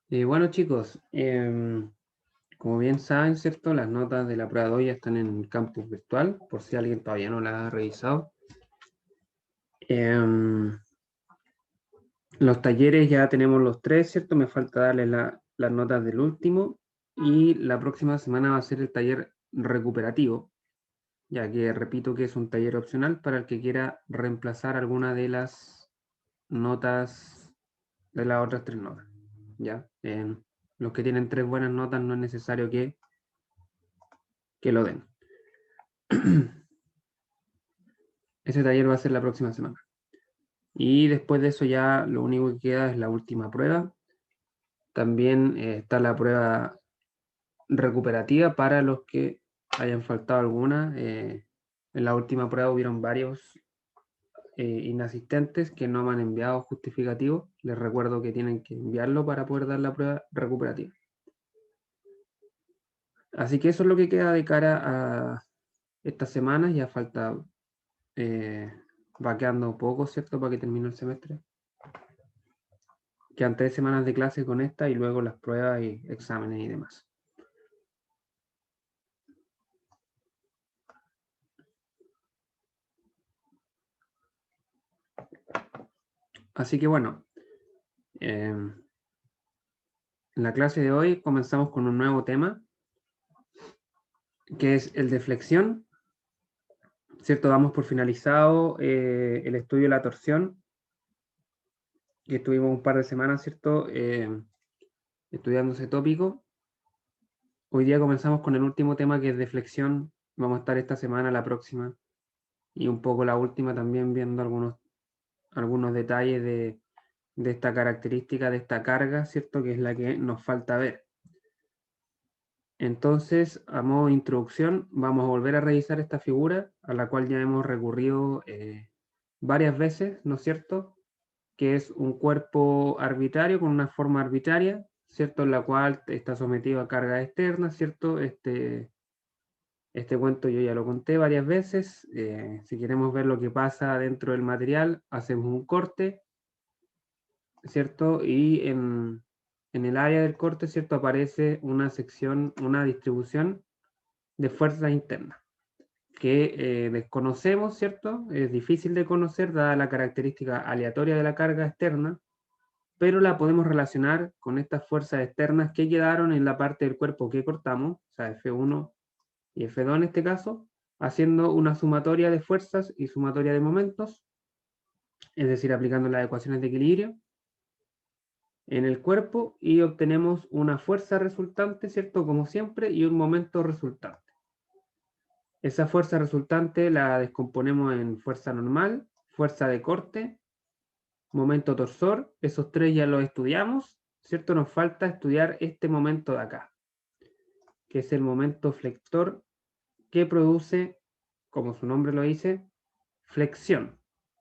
Bueno, chicos, como bien saben, ¿cierto? Las notas de la prueba de hoy ya están en el campus virtual, por si alguien todavía no las ha revisado. Em, los talleres ya tenemos los tres, ¿cierto? Me falta darles las notas del último y la próxima semana va a ser el taller recuperativo, ya que repito que es un taller opcional para el que quiera reemplazar alguna de las notas de las otras tres notas, ¿ya? Los que tienen tres buenas notas no es necesario que lo den. Ese taller va a ser la próxima semana. Y después de eso ya lo único que queda es la última prueba. También está la prueba recuperativa para los que hayan faltado alguna. En la última prueba hubieron varios inasistentes que no me han enviado justificativo. Les recuerdo que tienen que enviarlo para poder dar la prueba recuperativa. Así que eso es lo que queda de cara a estas semanas. Ya falta, va quedando poco, ¿cierto? Para que termine el semestre. Quedan 3 semanas de clase con esta y luego las pruebas y exámenes y demás. Así que bueno, en la clase de hoy comenzamos con un nuevo tema, que es el de flexión, ¿cierto? Damos por finalizado el estudio de la torsión, que estuvimos un par de semanas, ¿cierto? Estudiando ese tópico. Hoy día comenzamos con el último tema, que es de flexión. Vamos a estar esta semana, la próxima, y un poco la última también viendo algunos detalles de esta característica, de esta carga, ¿cierto? Que es la que nos falta ver. Entonces, a modo de introducción, vamos a volver a revisar esta figura, a la cual ya hemos recurrido varias veces, ¿no es cierto? Que es un cuerpo arbitrario con una forma arbitraria, ¿cierto? En la cual está sometido a cargas externas, ¿cierto? Este cuento yo ya lo conté varias veces. Si queremos ver lo que pasa dentro del material, hacemos un corte, ¿cierto? Y en el área del corte, ¿cierto? Aparece una sección, una distribución de fuerzas internas que desconocemos, ¿cierto? Es difícil de conocer dada la característica aleatoria de la carga externa, pero la podemos relacionar con estas fuerzas externas que quedaron en la parte del cuerpo que cortamos, o sea, F1 y F2 en este caso, haciendo una sumatoria de fuerzas y sumatoria de momentos, es decir, aplicando las ecuaciones de equilibrio en el cuerpo y obtenemos una fuerza resultante, ¿cierto? Como siempre, y un momento resultante. Esa fuerza resultante la descomponemos en fuerza normal, fuerza de corte, momento torsor. Esos tres ya los estudiamos, ¿cierto? Nos falta estudiar este momento de acá, que es el momento flector que produce, como su nombre lo dice, flexión,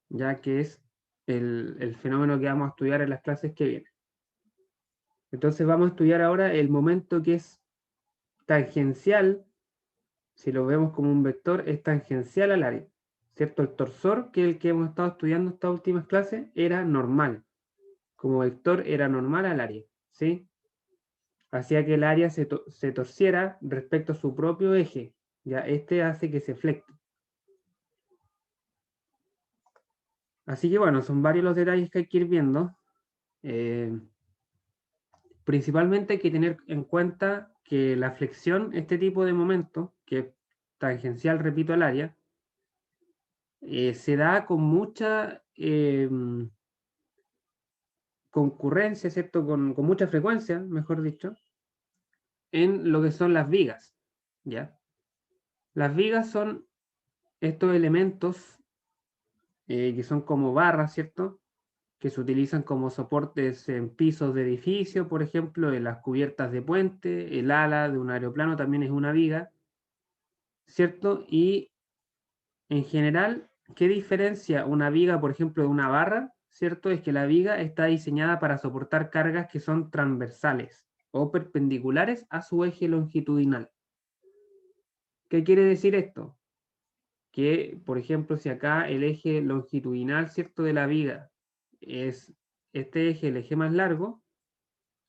ya que es el fenómeno que vamos a estudiar en las clases que vienen. Entonces vamos a estudiar ahora el momento que es tangencial. Si lo vemos como un vector, es tangencial al área, ¿cierto? El torsor, que es el que hemos estado estudiando estas últimas clases, era normal. Como vector era normal al área, ¿sí? Hacía que el área se torciera respecto a su propio eje. Ya este hace que se flecte. Así que bueno, son varios los detalles que hay que ir viendo. Principalmente hay que tener en cuenta que la flexión, este tipo de momento, que es tangencial, repito, al área, se da con mucha concurrencia, ¿cierto? Con mucha frecuencia, mejor dicho, en lo que son las vigas, ¿ya? Las vigas son estos elementos que son como barras, ¿cierto? Que se utilizan como soportes en pisos de edificio, por ejemplo, en las cubiertas de puente, el ala de un aeroplano también es una viga, ¿cierto? Y en general, ¿qué diferencia una viga, por ejemplo, de una barra? ¿Cierto? Es que la viga está diseñada para soportar cargas que son transversales o perpendiculares a su eje longitudinal. ¿Qué quiere decir esto? Que, por ejemplo, si acá el eje longitudinal, ¿cierto?, de la viga es este eje, el eje más largo,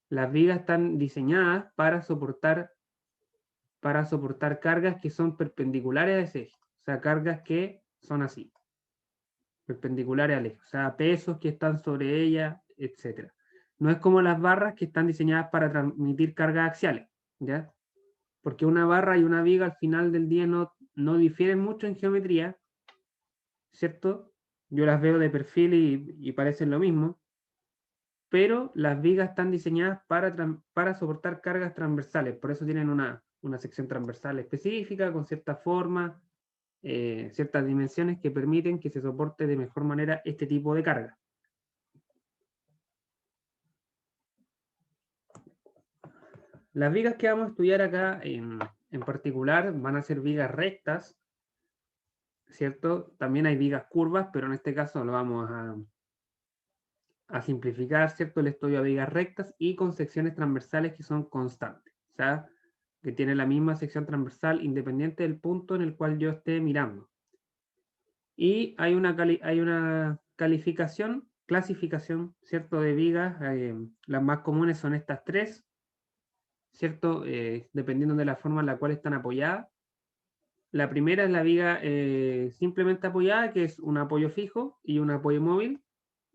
Las vigas están diseñadas para soportar cargas que son perpendiculares a ese eje. O sea, cargas que son así, perpendiculares al eje. O sea, pesos que están sobre ella, etc. No es como las barras que están diseñadas para transmitir cargas axiales, ¿ya? Porque una barra y una viga al final del día no difieren mucho en geometría, ¿cierto? Yo las veo de perfil y parecen lo mismo, pero las vigas están diseñadas para soportar cargas transversales, por eso tienen una sección transversal específica, con cierta forma, ciertas dimensiones que permiten que se soporte de mejor manera este tipo de carga. Las vigas que vamos a estudiar acá en particular van a ser vigas rectas, ¿cierto? También hay vigas curvas, pero en este caso lo vamos a simplificar, ¿cierto? El estudio a vigas rectas y con secciones transversales que son constantes, o sea, que tienen la misma sección transversal independiente del punto en el cual yo esté mirando. Y hay una clasificación, ¿cierto? De vigas, las más comunes son estas tres, ¿cierto? Dependiendo de la forma en la cual están apoyadas. La primera es la viga simplemente apoyada, que es un apoyo fijo y un apoyo móvil,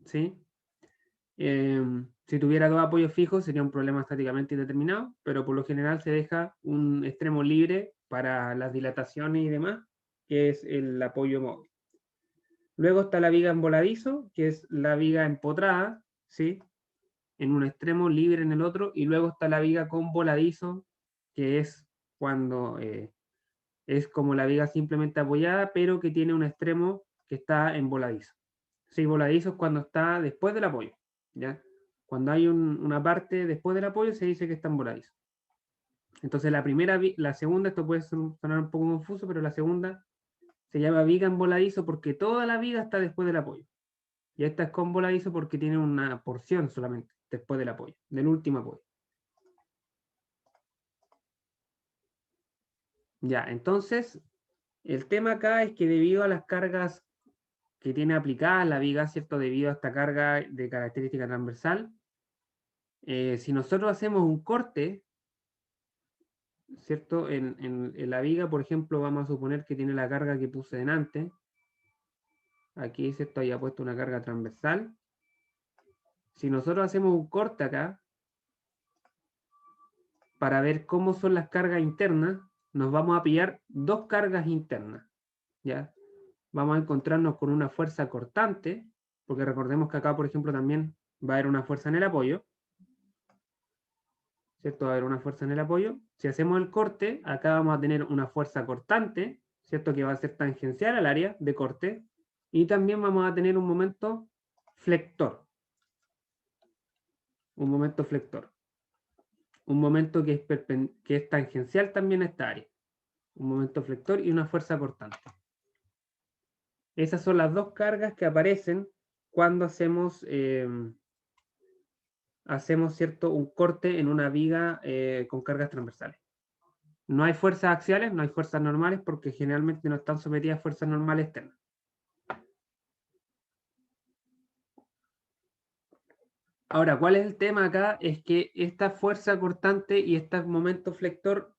¿sí? Si tuviera dos apoyos fijos sería un problema estáticamente indeterminado, pero por lo general se deja un extremo libre para las dilataciones y demás, que es el apoyo móvil. Luego está la viga en voladizo, que es la viga empotrada, ¿sí? En un extremo, libre en el otro, y luego está la viga con voladizo, que es cuando es como la viga simplemente apoyada, pero que tiene un extremo que está en voladizo. Sí, voladizo es cuando está después del apoyo, ¿ya? Cuando hay una parte después del apoyo se dice que está en voladizo. Entonces la segunda, esto puede sonar un poco confuso, pero la segunda se llama viga en voladizo porque toda la viga está después del apoyo. Y esta es con voladizo porque tiene una porción solamente después del apoyo, del último apoyo. Ya, entonces, el tema acá es que debido a las cargas que tiene aplicadas la viga, ¿cierto? Debido a esta carga de característica transversal, si nosotros hacemos un corte, ¿cierto? En la viga, por ejemplo, vamos a suponer que tiene la carga que puse delante. Aquí, ¿cierto? Había puesto una carga transversal. Si nosotros hacemos un corte acá, para ver cómo son las cargas internas, nos vamos a pillar dos cargas internas, ¿ya? Vamos a encontrarnos con una fuerza cortante, porque recordemos que acá, por ejemplo, también va a haber una fuerza en el apoyo, ¿cierto? Va a haber una fuerza en el apoyo. Si hacemos el corte, acá vamos a tener una fuerza cortante, ¿cierto? Que va a ser tangencial al área de corte, y también vamos a tener un momento flector. Un momento flector. Un momento que es tangencial también a esta área. Un momento flector y una fuerza cortante. Esas son las dos cargas que aparecen cuando hacemos, ¿cierto? Un corte en una viga con cargas transversales. No hay fuerzas axiales, no hay fuerzas normales, porque generalmente no están sometidas a fuerzas normales externas. Ahora, ¿cuál es el tema acá? Es que esta fuerza cortante y este momento flector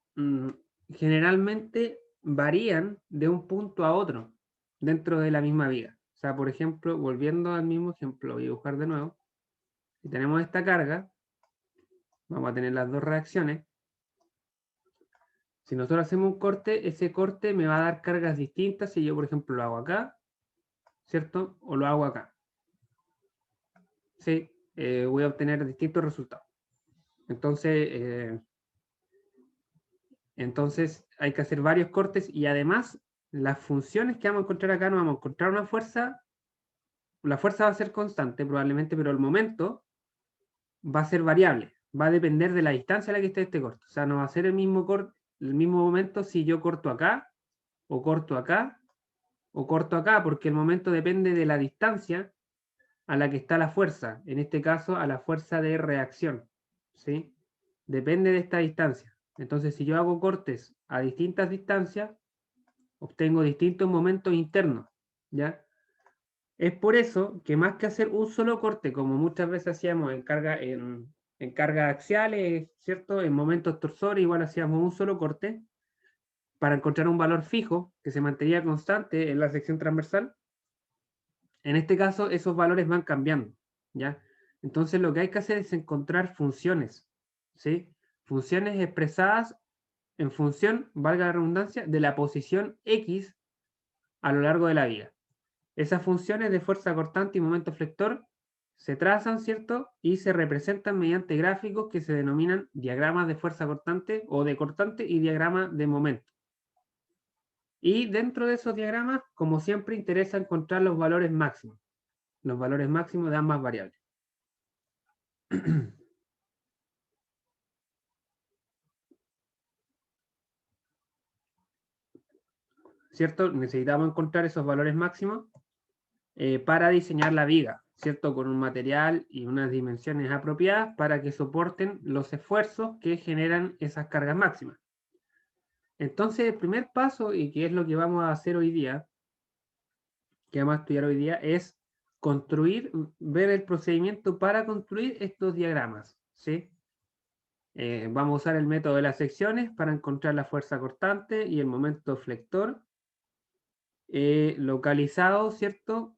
generalmente varían de un punto a otro dentro de la misma viga. O sea, por ejemplo, volviendo al mismo ejemplo, voy a dibujar de nuevo. Si tenemos esta carga, vamos a tener las dos reacciones. Si nosotros hacemos un corte, ese corte me va a dar cargas distintas si yo, por ejemplo, lo hago acá, ¿cierto? O lo hago acá. Sí, voy a obtener distintos resultados. Entonces hay que hacer varios cortes y además las funciones que vamos a encontrar acá, no vamos a encontrar una fuerza, la fuerza va a ser constante probablemente, pero el momento va a ser variable, va a depender de la distancia a la que esté este corte. O sea, no va a ser el mismo momento si yo corto acá, o corto acá, o corto acá, porque el momento depende de la distancia a la que está la fuerza, en este caso a la fuerza de reacción, ¿sí? Depende de esta distancia. Entonces, si yo hago cortes a distintas distancias, obtengo distintos momentos internos, ¿ya? Es por eso que más que hacer un solo corte, como muchas veces hacíamos en en cargas axiales, ¿cierto? En momentos torsores igual hacíamos un solo corte para encontrar un valor fijo que se mantenía constante en la sección transversal. En este caso, esos valores van cambiando, ¿ya? Entonces, lo que hay que hacer es encontrar funciones, ¿sí? Funciones expresadas en función, valga la redundancia, de la posición X a lo largo de la viga. Esas funciones de fuerza cortante y momento flector se trazan, ¿cierto? Y se representan mediante gráficos que se denominan diagramas de fuerza cortante o de cortante y diagrama de momento. Y dentro de esos diagramas, como siempre, interesa encontrar los valores máximos de ambas variables. ¿Cierto? Necesitamos encontrar esos valores máximos para diseñar la viga, ¿cierto? Con un material y unas dimensiones apropiadas para que soporten los esfuerzos que generan esas cargas máximas. Entonces, el primer paso, y que es lo que vamos a hacer hoy día, que vamos a estudiar hoy día, es construir, ver el procedimiento para construir estos diagramas, ¿sí? Vamos a usar el método de las secciones para encontrar la fuerza cortante y el momento flector localizado, ¿cierto?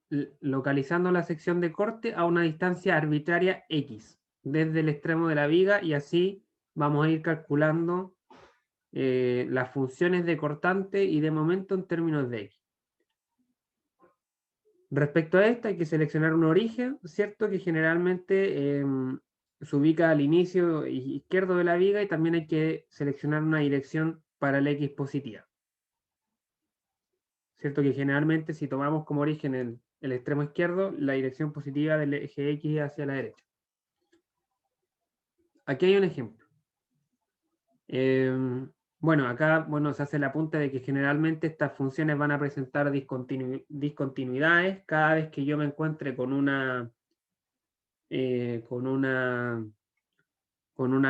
Localizando la sección de corte a una distancia arbitraria X desde el extremo de la viga, y así vamos a ir calculando las funciones de cortante y de momento en términos de X. Respecto a esto hay que seleccionar un origen, ¿cierto? Que generalmente se ubica al inicio izquierdo de la viga, y también hay que seleccionar una dirección para la X positiva. ¿Cierto? Que generalmente si tomamos como origen el extremo izquierdo, la dirección positiva del eje X hacia la derecha. Aquí hay un ejemplo. Bueno, acá se hace el apunte de que generalmente estas funciones van a presentar discontinuidades cada vez que yo me encuentre con una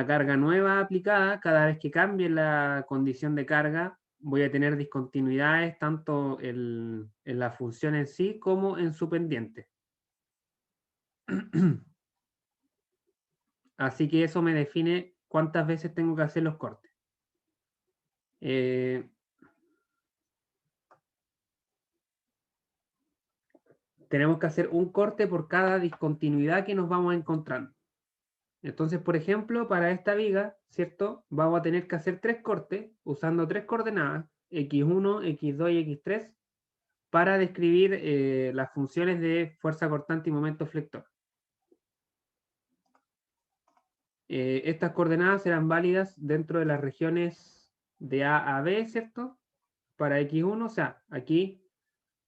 carga nueva aplicada. Cada vez que cambie la condición de carga, voy a tener discontinuidades tanto en la función en sí como en su pendiente. Así que eso me define cuántas veces tengo que hacer los cortes. Tenemos que hacer un corte por cada discontinuidad que nos vamos encontrando. Entonces, por ejemplo, para esta viga, ¿cierto? Vamos a tener que hacer 3 cortes usando 3 coordenadas, x1, x2 y x3, para describir las funciones de fuerza cortante y momento flector. Estas coordenadas serán válidas dentro de las regiones de A a B, ¿cierto? Para x1, o sea, aquí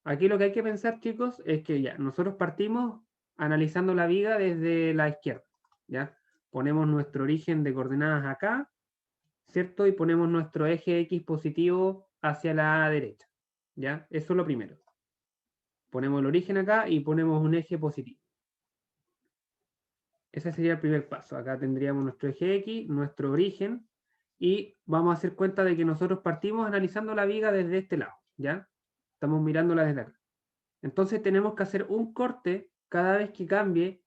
lo que hay que pensar, chicos, es que ya nosotros partimos analizando la viga desde la izquierda, ¿ya? Ponemos nuestro origen de coordenadas acá, ¿cierto? Y ponemos nuestro eje X positivo hacia la derecha, ¿ya? Eso es lo primero. Ponemos el origen acá y ponemos un eje positivo. Ese sería el primer paso. Acá tendríamos nuestro eje X, nuestro origen, y vamos a hacer cuenta de que nosotros partimos analizando la viga desde este lado, ¿ya? Estamos mirándola desde acá. Entonces tenemos que hacer un corte cada vez que cambie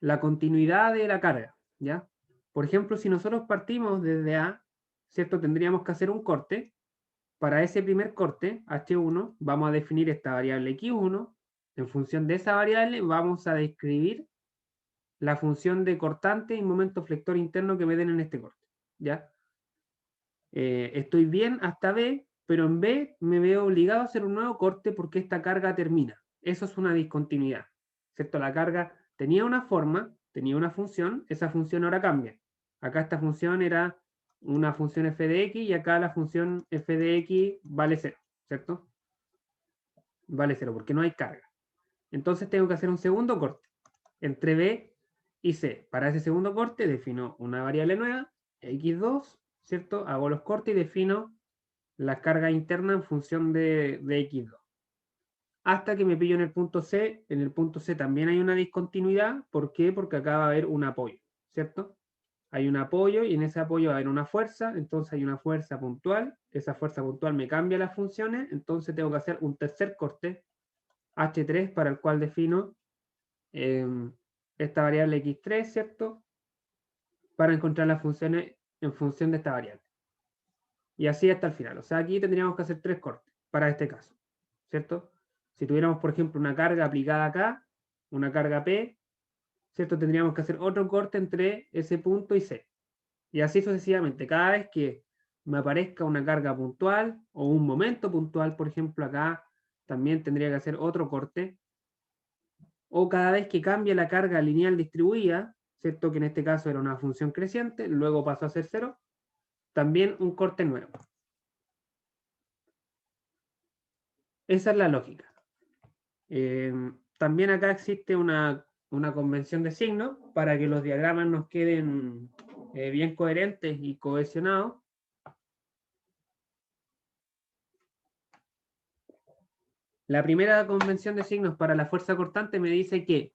la continuidad de la carga, ¿ya? Por ejemplo, si nosotros partimos desde A, ¿cierto? Tendríamos que hacer un corte. Para ese primer corte, H1, vamos a definir esta variable X1. En función de esa variable vamos a describir la función de cortante y momento flector interno que me den en este corte, ¿ya? Estoy bien hasta B, pero en B me veo obligado a hacer un nuevo corte porque esta carga termina. Eso es una discontinuidad, ¿cierto? La carga tenía una forma, tenía una función, esa función ahora cambia. Acá esta función era una función f de x y acá la función f de x vale 0, ¿cierto? Vale 0 porque no hay carga. Entonces tengo que hacer un segundo corte entre B y C. Para ese segundo corte defino una variable nueva, x2, ¿cierto? Hago los cortes y defino la carga interna en función de x2. Hasta que me pillo en el punto C. En el punto C también hay una discontinuidad. ¿Por qué? Porque acá va a haber un apoyo, ¿cierto? Hay un apoyo y en ese apoyo va a haber una fuerza. Entonces hay una fuerza puntual. Esa fuerza puntual me cambia las funciones. Entonces tengo que hacer un tercer corte, H3, para el cual defino esta variable x3, ¿cierto? Para encontrar las funciones en función de esta variable. Y así hasta el final. O sea, aquí tendríamos que hacer 3 cortes para este caso, ¿cierto? Si tuviéramos, por ejemplo, una carga aplicada acá, una carga P, ¿cierto? Tendríamos que hacer otro corte entre ese punto y C. Y así sucesivamente. Cada vez que me aparezca una carga puntual o un momento puntual, por ejemplo, acá también tendría que hacer otro corte. O cada vez que cambie la carga lineal distribuida, ¿cierto? Que en este caso era una función creciente, luego pasó a ser 0, también un corte nuevo. Esa es la lógica. También acá existe una convención de signos para que los diagramas nos queden bien coherentes y cohesionados. La primera convención de signos para la fuerza cortante me dice que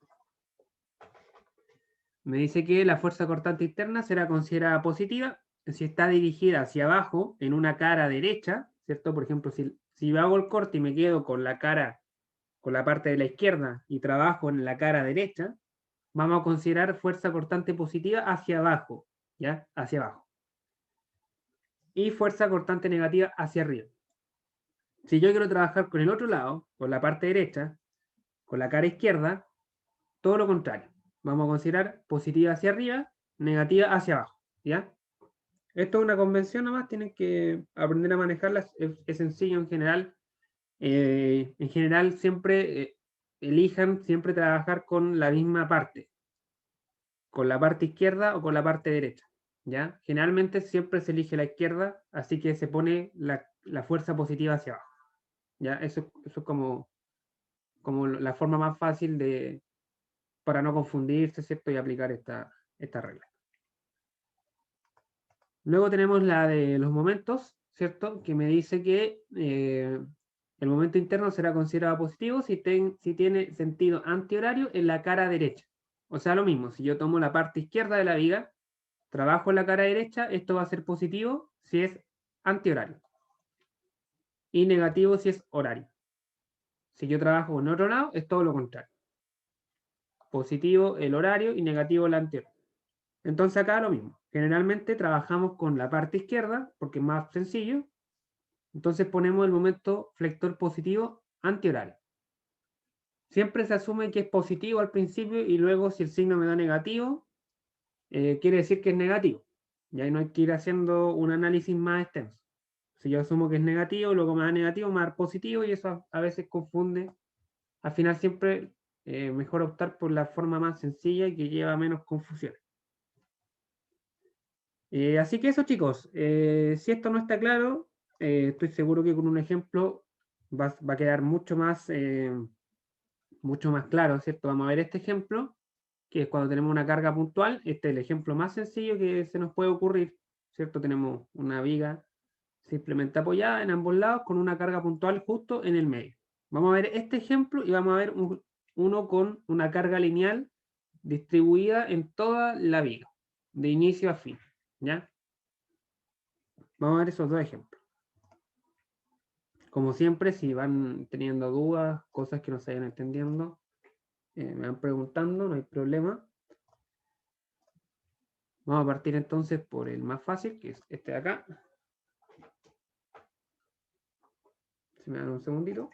la fuerza cortante interna será considerada positiva si está dirigida hacia abajo en una cara derecha, ¿cierto? Por ejemplo, si hago el corte y me quedo con la parte de la izquierda y trabajo en la cara derecha, vamos a considerar fuerza cortante positiva hacia abajo, ¿ya? Hacia abajo. Y fuerza cortante negativa hacia arriba. Si yo quiero trabajar con el otro lado, con la parte derecha, con la cara izquierda, todo lo contrario. Vamos a considerar positiva hacia arriba, negativa hacia abajo, ¿ya? Esto es una convención nomás, tienen que aprender a manejarla, es sencillo en general. En general siempre elijan siempre trabajar con la misma parte, con la parte izquierda o con la parte derecha, ¿ya? Generalmente siempre se elige la izquierda, así que se pone la fuerza positiva hacia abajo, ¿ya? Eso es como la forma más fácil para no confundirse, ¿cierto? Y aplicar esta regla. Luego tenemos la de los momentos, ¿cierto? Que me dice que el momento interno será considerado positivo si tiene sentido antihorario en la cara derecha. O sea, lo mismo, si yo tomo la parte izquierda de la viga, trabajo en la cara derecha, esto va a ser positivo si es antihorario. Y negativo si es horario. Si yo trabajo en otro lado, es todo lo contrario. Positivo el horario y negativo el antihorario. Entonces acá lo mismo. Generalmente trabajamos con la parte izquierda porque es más sencillo. Entonces ponemos el momento flector positivo antihorario. Siempre se asume que es positivo al principio y luego si el signo me da negativo, quiere decir que es negativo. Y ahí no hay que ir haciendo un análisis más extenso. Si yo asumo que es negativo, luego me da negativo, me da positivo y eso a veces confunde. Al final siempre mejor optar por la forma más sencilla y que lleva menos confusión. Así que eso, chicos, si esto no está claro, estoy seguro que con un ejemplo va a quedar mucho más claro, ¿cierto? Vamos a ver este ejemplo, que es cuando tenemos una carga puntual. Este es el ejemplo más sencillo que se nos puede ocurrir, ¿cierto? Tenemos una viga simplemente apoyada en ambos lados con una carga puntual justo en el medio. Vamos a ver este ejemplo y vamos a ver uno con una carga lineal distribuida en toda la viga, de inicio a fin, ¿ya? Vamos a ver esos dos ejemplos. Como siempre, si van teniendo dudas, cosas que no se vayan entendiendo, me van preguntando, no hay problema. Vamos a partir entonces por el más fácil, que es este de acá. Si me dan un segundito.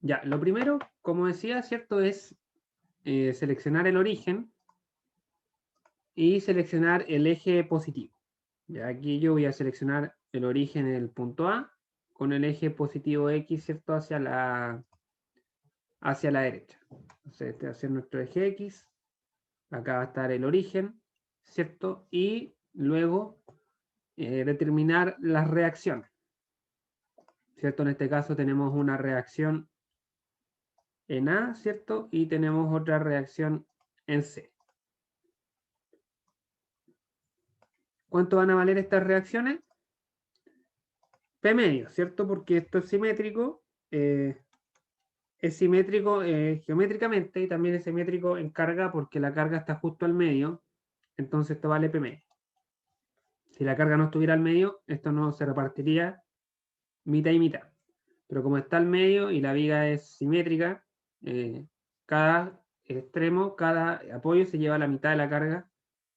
Ya, lo primero, como decía, ¿cierto? Es seleccionar el origen y seleccionar el eje positivo. Ya aquí yo voy a seleccionar el origen en el punto A con el eje positivo X, ¿cierto? Hacia la derecha. Entonces, este va a ser nuestro eje X. Acá va a estar el origen, ¿cierto? Y luego determinar las reacciones, ¿cierto? En este caso tenemos una reacción en A, ¿cierto? Y tenemos otra reacción en C. ¿Cuánto van a valer estas reacciones? P medio, ¿cierto? Porque esto es simétrico geométricamente y también es simétrico en carga porque la carga está justo al medio. entonces esto vale P medio. Si la carga no estuviera al medio, esto no se repartiría mitad y mitad. Pero como está al medio y la viga es simétrica, cada extremo, cada apoyo se lleva la mitad de la carga.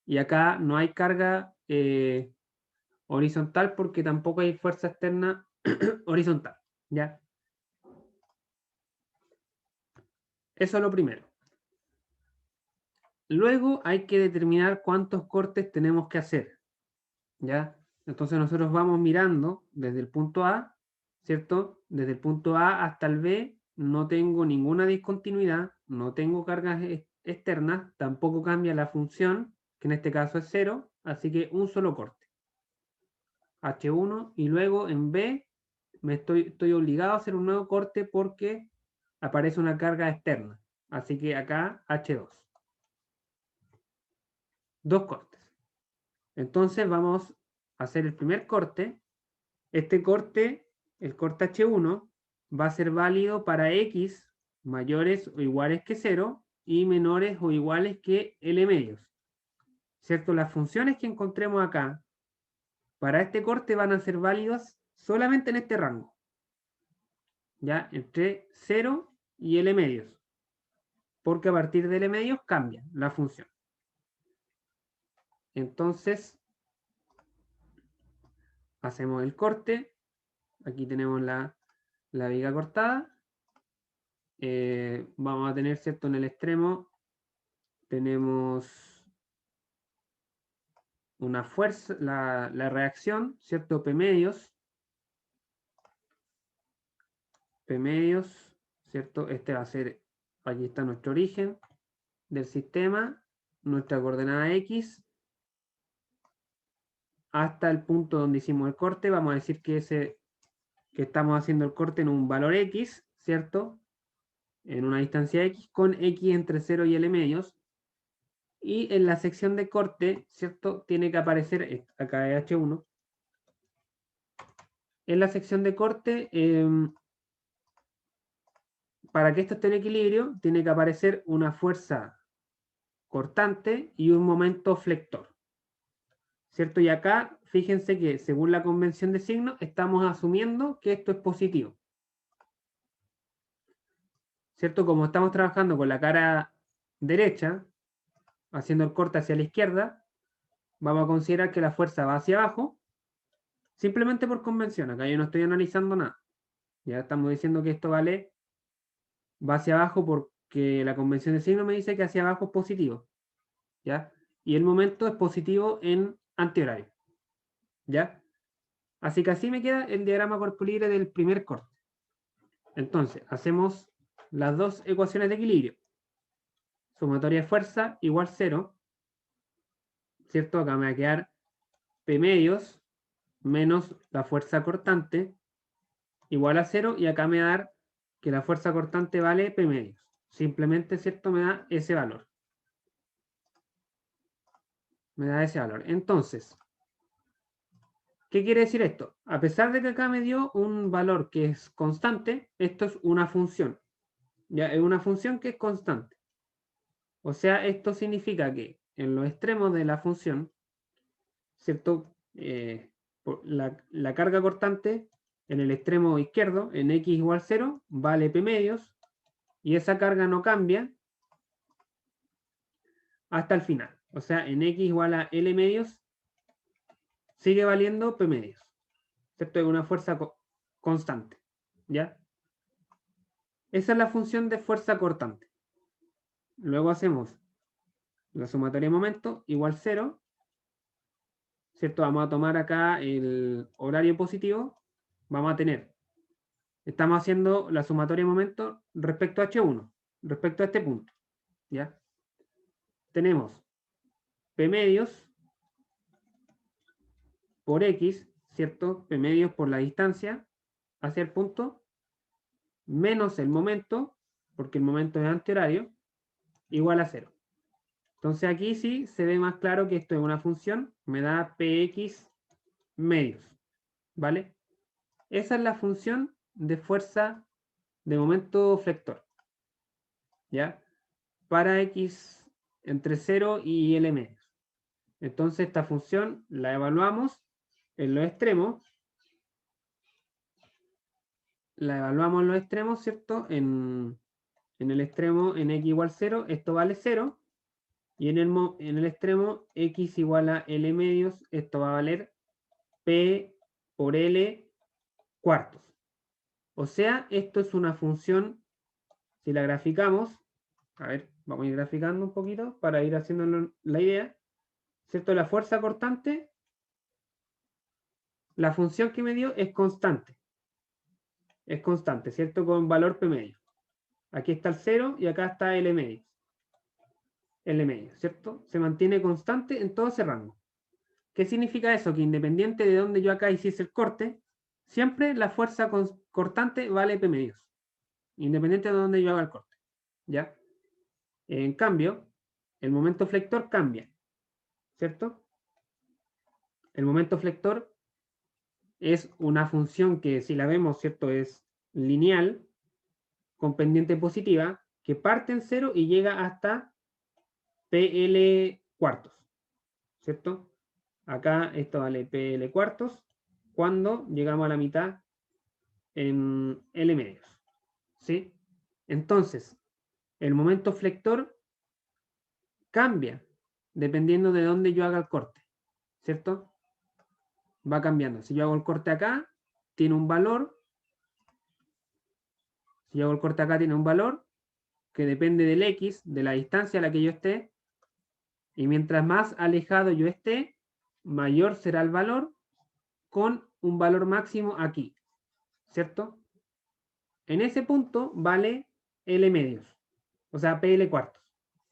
Y acá no hay carga horizontal porque tampoco hay fuerza externa horizontal. ¿Ya? Eso es lo primero. Luego hay que determinar cuántos cortes tenemos que hacer. ¿Ya? Entonces nosotros vamos mirando desde el punto A, ¿cierto? Desde el punto A hasta el B no tengo ninguna discontinuidad, no tengo cargas externas, tampoco cambia la función, que en este caso es 0, así que un solo corte. H1 y luego en B estoy obligado a hacer un nuevo corte porque aparece una carga externa. Así que acá H2. Dos cortes. Entonces vamos a hacer el primer corte. Este corte, el corte H1, va a ser válido para X mayores o iguales que 0 y menores o iguales que L medios. ¿Cierto? Las funciones que encontremos acá para este corte van a ser válidas solamente en este rango. ¿Ya? Entre 0 y L medios. Porque a partir de L medios cambia la función. Entonces, hacemos el corte. Aquí tenemos la viga cortada. Vamos a tener, ¿cierto? En el extremo tenemos una fuerza, la reacción, ¿cierto? P medios, ¿cierto? Este va a ser, aquí está nuestro origen del sistema, nuestra coordenada X, hasta el punto donde hicimos el corte. Vamos a decir que estamos haciendo el corte en un valor X, ¿cierto? En una distancia X, con X entre 0 y L medios. Y en la sección de corte, ¿cierto? Tiene que aparecer, acá es H1. En la sección de corte, para que esto esté en equilibrio, tiene que aparecer una fuerza cortante y un momento flector. ¿Cierto? Y acá, fíjense que según la convención de signos, estamos asumiendo que esto es positivo. ¿Cierto? Como estamos trabajando con la cara derecha, haciendo el corte hacia la izquierda, vamos a considerar que la fuerza va hacia abajo, simplemente por convención. Acá yo no estoy analizando nada. Ya estamos diciendo que esto va hacia abajo porque la convención de signo me dice que hacia abajo es positivo. ¿Ya? Y el momento es positivo en antihorario. ¿Ya? Así que así me queda el diagrama cuerpo libre del primer corte. Entonces, hacemos las dos ecuaciones de equilibrio. Sumatoria de fuerza igual 0. ¿Cierto? Acá me va a quedar P medios menos la fuerza cortante igual a 0. Y acá me va a dar que la fuerza cortante vale P medios. Simplemente, ¿cierto? Me da ese valor. Me da ese valor. Entonces, ¿qué quiere decir esto? A pesar de que acá me dio un valor que es constante, esto es una función. Ya es una función que es constante. O sea, esto significa que en los extremos de la función, ¿cierto? La carga cortante en el extremo izquierdo, en x igual 0, vale p medios, y esa carga no cambia hasta el final. O sea, en x igual a l medios, sigue valiendo p medios. ¿Cierto? Es una fuerza constante. ¿Ya? Esa es la función de fuerza cortante. Luego hacemos la sumatoria de momento igual 0. ¿Cierto? Vamos a tomar acá el horario positivo. Vamos a tener, estamos haciendo la sumatoria de momento respecto a H1, respecto a este punto. ¿Ya? Tenemos P medios por X, ¿cierto? P medios por la distancia hacia el punto, menos el momento, porque el momento es antihorario, igual a 0. Entonces aquí sí se ve más claro que esto es una función, me da Px medios, ¿vale? Esa es la función de fuerza de momento flector, ¿ya? Para X entre 0 y L medios. Entonces esta función la evaluamos en los extremos. La evaluamos en los extremos, ¿cierto? En el extremo en x igual 0, esto vale 0. Y en el extremo x igual a L medios, esto va a valer P por L cuartos. O sea, esto es una función, si la graficamos, a ver, vamos a ir graficando un poquito para ir haciendo la idea, ¿cierto? La fuerza cortante, la función que me dio es constante, ¿cierto? Con valor P medio. Aquí está el 0 y acá está L medio. L medio, ¿cierto? Se mantiene constante en todo ese rango. ¿Qué significa eso? Que independiente de donde yo acá hiciese el corte, siempre la fuerza cortante vale P medios. Independiente de donde yo haga el corte. ¿Ya? En cambio, el momento flector cambia. ¿Cierto? El momento flector es una función que, si la vemos, ¿cierto? Es lineal, con pendiente positiva, que parte en 0 y llega hasta PL cuartos. ¿Cierto? Acá esto vale PL cuartos cuando llegamos a la mitad en L medios. ¿Sí? Entonces, el momento flector cambia dependiendo de dónde yo haga el corte. ¿Cierto? Va cambiando. Si yo hago el corte acá, tiene un valor. Si yo hago el corte acá, tiene un valor que depende del X, de la distancia a la que yo esté. Y mientras más alejado yo esté, mayor será el valor con un valor máximo aquí. ¿Cierto? En ese punto vale L medios. O sea, PL cuartos.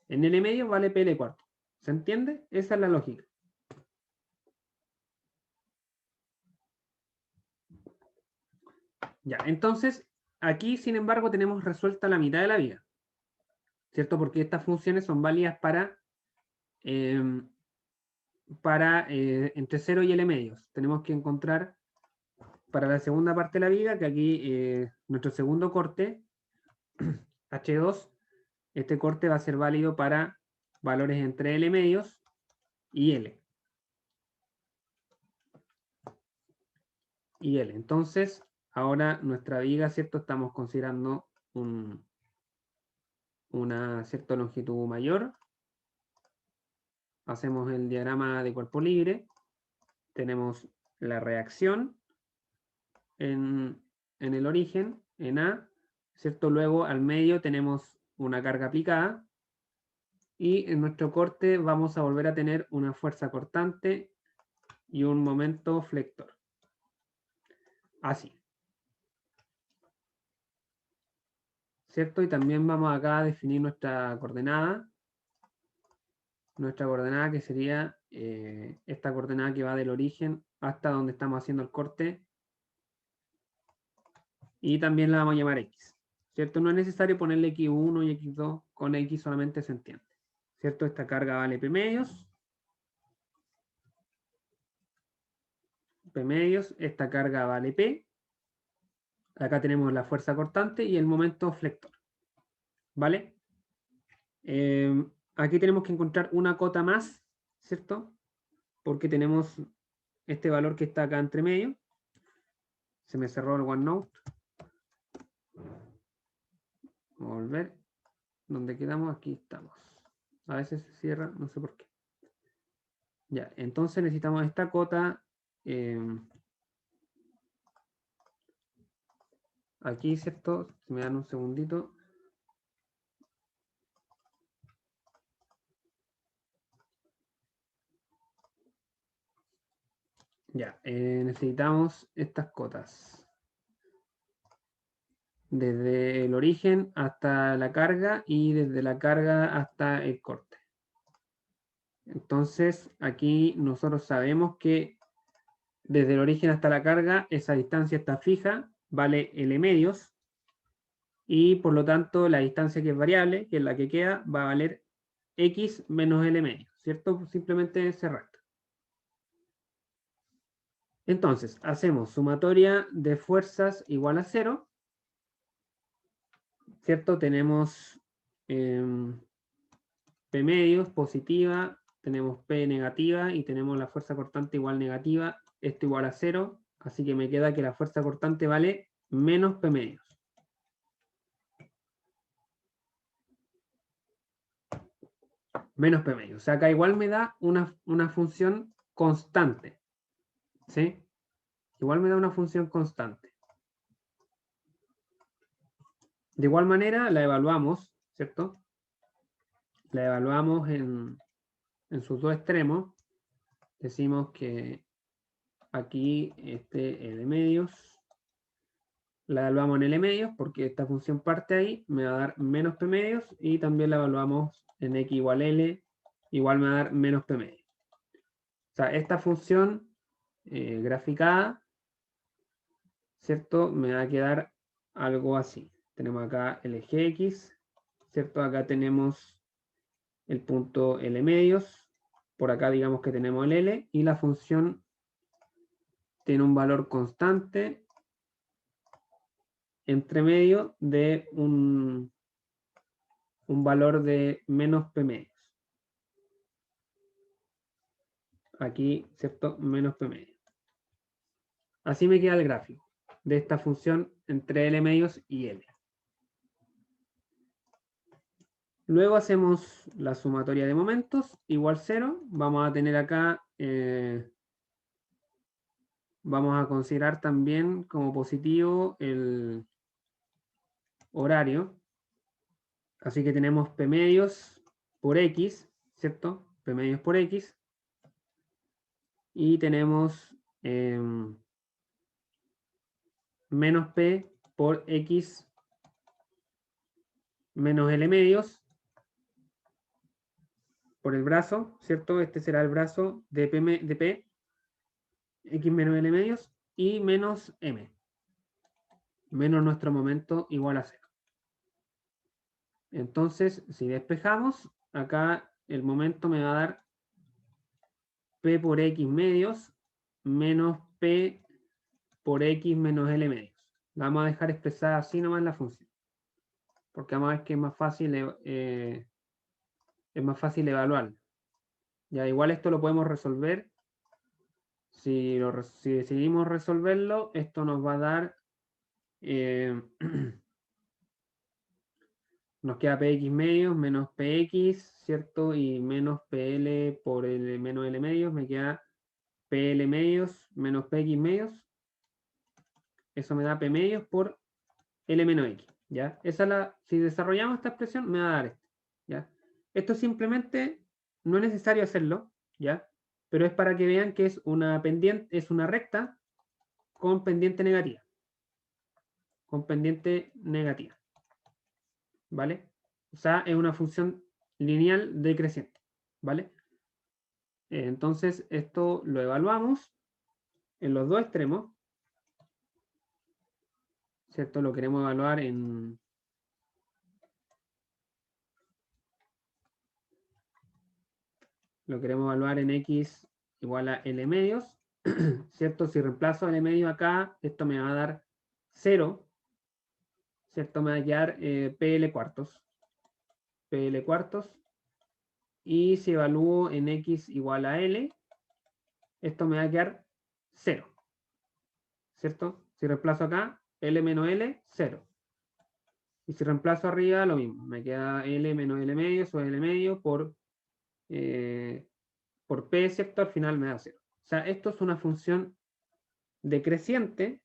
En L medios vale PL cuartos. ¿Se entiende? Esa es la lógica. Ya, entonces, aquí, sin embargo, tenemos resuelta la mitad de la viga. ¿Cierto? Porque estas funciones son válidas para entre 0 y L medios. Tenemos que encontrar para la segunda parte de la viga, que aquí nuestro segundo corte, H2, este corte va a ser válido para valores entre L medios y L. Entonces, ahora nuestra viga, ¿cierto? Estamos considerando una cierta longitud mayor. Hacemos el diagrama de cuerpo libre. Tenemos la reacción en el origen, en A, ¿cierto? Luego al medio tenemos una carga aplicada. Y en nuestro corte vamos a volver a tener una fuerza cortante y un momento flector. Así. ¿Cierto? Y también vamos acá a definir nuestra coordenada. Nuestra coordenada que sería esta coordenada que va del origen hasta donde estamos haciendo el corte. Y también la vamos a llamar X. ¿Cierto? No es necesario ponerle X1 y X2. Con X solamente se entiende. ¿Cierto? Esta carga vale P medios. P medios. Esta carga vale P. Acá tenemos la fuerza cortante y el momento flector. ¿Vale? Aquí tenemos que encontrar una cota más, ¿cierto? Porque tenemos este valor que está acá entre medio. Se me cerró el OneNote. Vamos a volver. ¿Dónde quedamos? Aquí estamos. A veces se cierra, no sé por qué. Ya, entonces necesitamos esta cota. Aquí, ¿cierto? Si me dan un segundito. Ya, necesitamos estas cotas. Desde el origen hasta la carga y desde la carga hasta el corte. Entonces, aquí nosotros sabemos que desde el origen hasta la carga, esa distancia está fija, vale L medios, y por lo tanto la distancia que es variable, que es la que queda, va a valer X menos L medios, ¿cierto? Simplemente se resta. Entonces, hacemos sumatoria de fuerzas igual a 0, ¿cierto? Tenemos P medios positiva, tenemos P negativa y tenemos la fuerza cortante igual negativa, esto igual a 0, así que me queda que la fuerza cortante vale menos P medios. Menos P medios. O sea, acá igual me da una función constante. ¿Sí? Igual me da una función constante. De igual manera la evaluamos, ¿cierto? La evaluamos en sus dos extremos. Decimos que aquí este L medios, la evaluamos en L medios porque esta función parte ahí, me va a dar menos P medios, y también la evaluamos en X igual L, igual me va a dar menos P medios. O sea, esta función graficada, ¿cierto? Me va a quedar algo así. Tenemos acá el eje X, ¿cierto? Acá tenemos el punto L medios, por acá digamos que tenemos el L, y la función tiene un valor constante entre medio de un valor de menos P medios. Aquí, ¿cierto? Menos P medios. Así me queda el gráfico de esta función entre L medios y L. Luego hacemos la sumatoria de momentos, igual 0. Vamos a tener acá, vamos a considerar también como positivo el horario. Así que tenemos P medios por X, ¿cierto? P medios por X. Y tenemos menos P por X menos L medios por el brazo, ¿cierto? Este será el brazo de P, X menos L medios, y menos M, menos nuestro momento igual a 0. Entonces, si despejamos, acá el momento me va a dar P por X medios menos P por X menos L medios. La vamos a dejar expresada así nomás la función, porque vamos a ver que es más fácil evaluarlo. Ya, igual esto lo podemos resolver. Si decidimos resolverlo, esto nos va a dar, nos queda Px medios menos Px, ¿cierto? Y menos PL por L menos L medios, me queda PL medios menos Px medios. Eso me da P medios por L menos X, ¿ya? Si desarrollamos esta expresión, me va a dar esto, ¿ya? Esto simplemente no es necesario hacerlo, ¿ya? Pero es para que vean que es una pendiente, es una recta con pendiente negativa. Con pendiente negativa. ¿Vale? O sea, es una función lineal decreciente. ¿Vale? Entonces, esto lo evaluamos en los dos extremos. ¿Cierto? Lo queremos evaluar en... Lo queremos evaluar en X igual a L medios. ¿Cierto? Si reemplazo L medio acá, esto me va a dar 0. ¿Cierto? Me va a quedar PL cuartos. PL cuartos. Y si evalúo en X igual a L, esto me va a quedar 0. ¿Cierto? Si reemplazo acá, L menos L, 0. Y si reemplazo arriba, lo mismo. Me queda L menos L medio, o L medio por P, ¿cierto? Al final me da 0. O sea, esto es una función decreciente,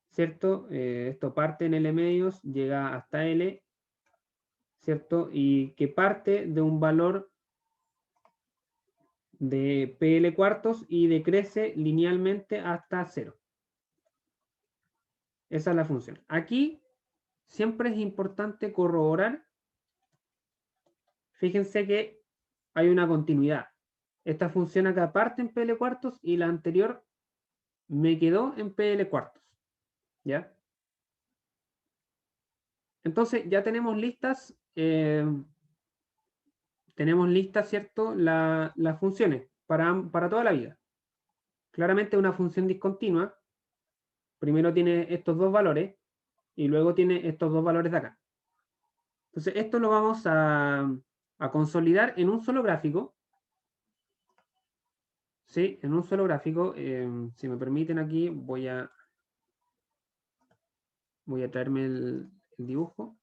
¿cierto? Esto parte en L medios, llega hasta L, ¿cierto? Y que parte de un valor de PL cuartos y decrece linealmente hasta 0. Esa es la función. Aquí siempre es importante corroborar. Fíjense que hay una continuidad. Esta función acá parte en PL cuartos y la anterior me quedó en PL cuartos. ¿Ya? Entonces ya tenemos listas, ¿cierto? Las funciones para toda la vida. Claramente una función discontinua primero tiene estos dos valores y luego tiene estos dos valores de acá. Entonces esto lo vamos a a consolidar en un solo gráfico. Sí, en un solo gráfico. Si me permiten aquí, voy a traerme el dibujo.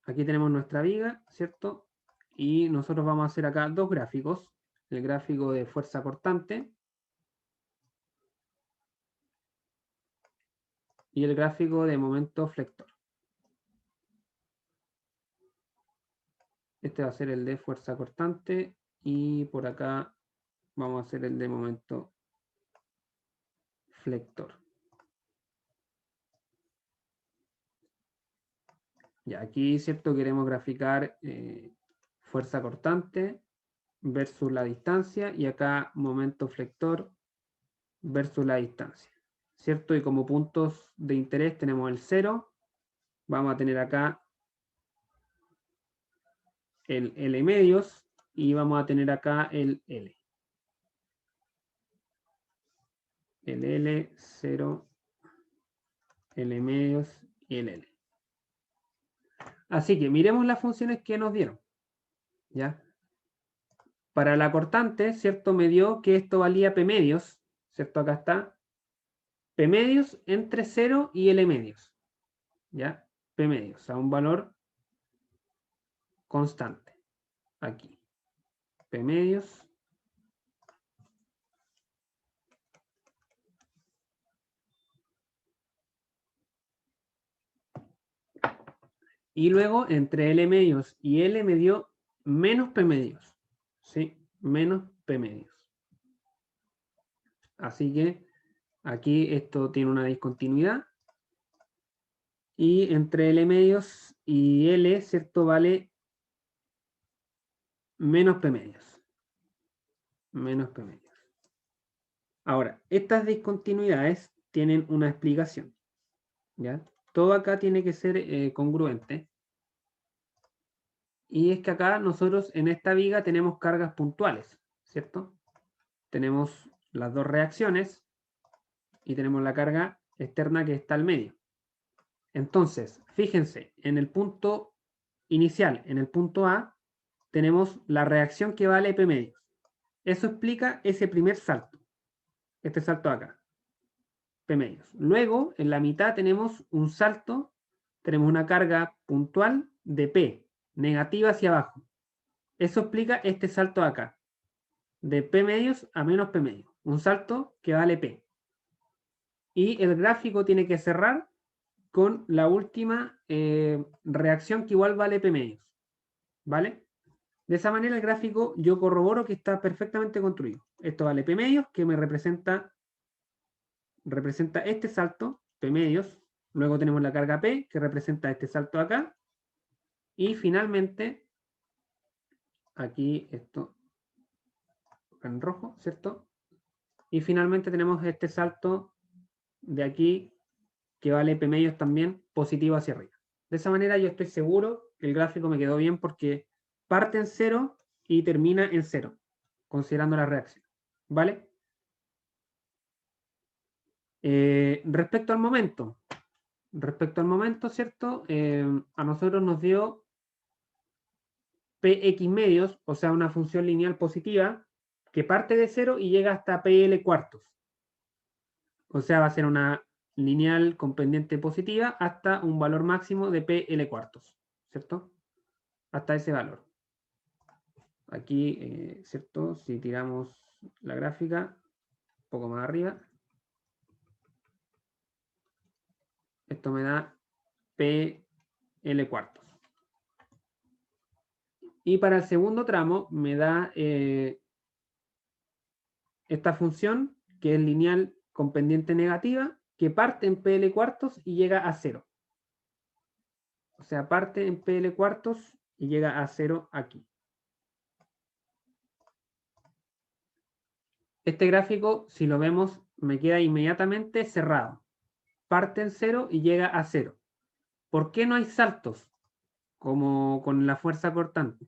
Aquí tenemos nuestra viga, ¿cierto? Y nosotros vamos a hacer acá dos gráficos. El gráfico de fuerza cortante y el gráfico de momento flector. Este va a ser el de fuerza cortante y por acá vamos a hacer el de momento flector. Ya, aquí, ¿cierto? Queremos graficar fuerza cortante versus la distancia y acá momento flector versus la distancia, ¿cierto? Y como puntos de interés tenemos el 0, vamos a tener acá el L medios y vamos a tener acá el L. El L, 0, L medios y el L. Así que miremos las funciones que nos dieron, ¿ya? Para la cortante, ¿cierto? Me dio que esto valía P medios, ¿cierto? Acá está. P medios entre 0 y L medios, ¿ya? P medios, a un valor constante. Aquí. P medios. Y luego, entre L medios y L me dio menos P medios, ¿sí? Menos P medios. Así que aquí esto tiene una discontinuidad. Y entre L medios y L, ¿cierto? Vale menos P medios. Menos P medios. Ahora, estas discontinuidades tienen una explicación, ¿ya? Todo acá tiene que ser congruente. Y es que acá nosotros en esta viga tenemos cargas puntuales, ¿cierto? Tenemos las dos reacciones y tenemos la carga externa que está al medio. Entonces, fíjense, en el punto inicial, en el punto A, tenemos la reacción que vale P medios. Eso explica ese primer salto, este salto acá, P medios. Luego, en la mitad tenemos un salto, tenemos una carga puntual de P, negativa hacia abajo. Eso explica este salto acá, de P medios a menos P medios. Un salto que vale P. Y el gráfico tiene que cerrar con la última reacción que igual vale P medios. ¿Vale? De esa manera el gráfico yo corroboro que está perfectamente construido. Esto vale P medios, que me representa este salto, P medios. Luego tenemos la carga P, que representa este salto acá. Y finalmente, aquí esto en rojo, ¿cierto? Y finalmente tenemos este salto de aquí, que vale P medios también positivo hacia arriba. De esa manera yo estoy seguro que el gráfico me quedó bien porque parte en 0 y termina en 0, considerando la reacción. ¿Vale? Respecto al momento, ¿cierto? A nosotros nos dio Px medios, o sea, una función lineal positiva, que parte de 0 y llega hasta PL cuartos. O sea, va a ser una lineal con pendiente positiva hasta un valor máximo de PL cuartos, ¿cierto? Hasta ese valor. Aquí, ¿cierto? Si tiramos la gráfica, un poco más arriba, esto me da PL cuartos. Y para el segundo tramo me da esta función que es lineal con pendiente negativa, que parte en PL cuartos y llega a 0. O sea, parte en PL cuartos y llega a 0 aquí. Este gráfico, si lo vemos, me queda inmediatamente cerrado. Parte en 0 y llega a 0. ¿Por qué no hay saltos como con la fuerza cortante?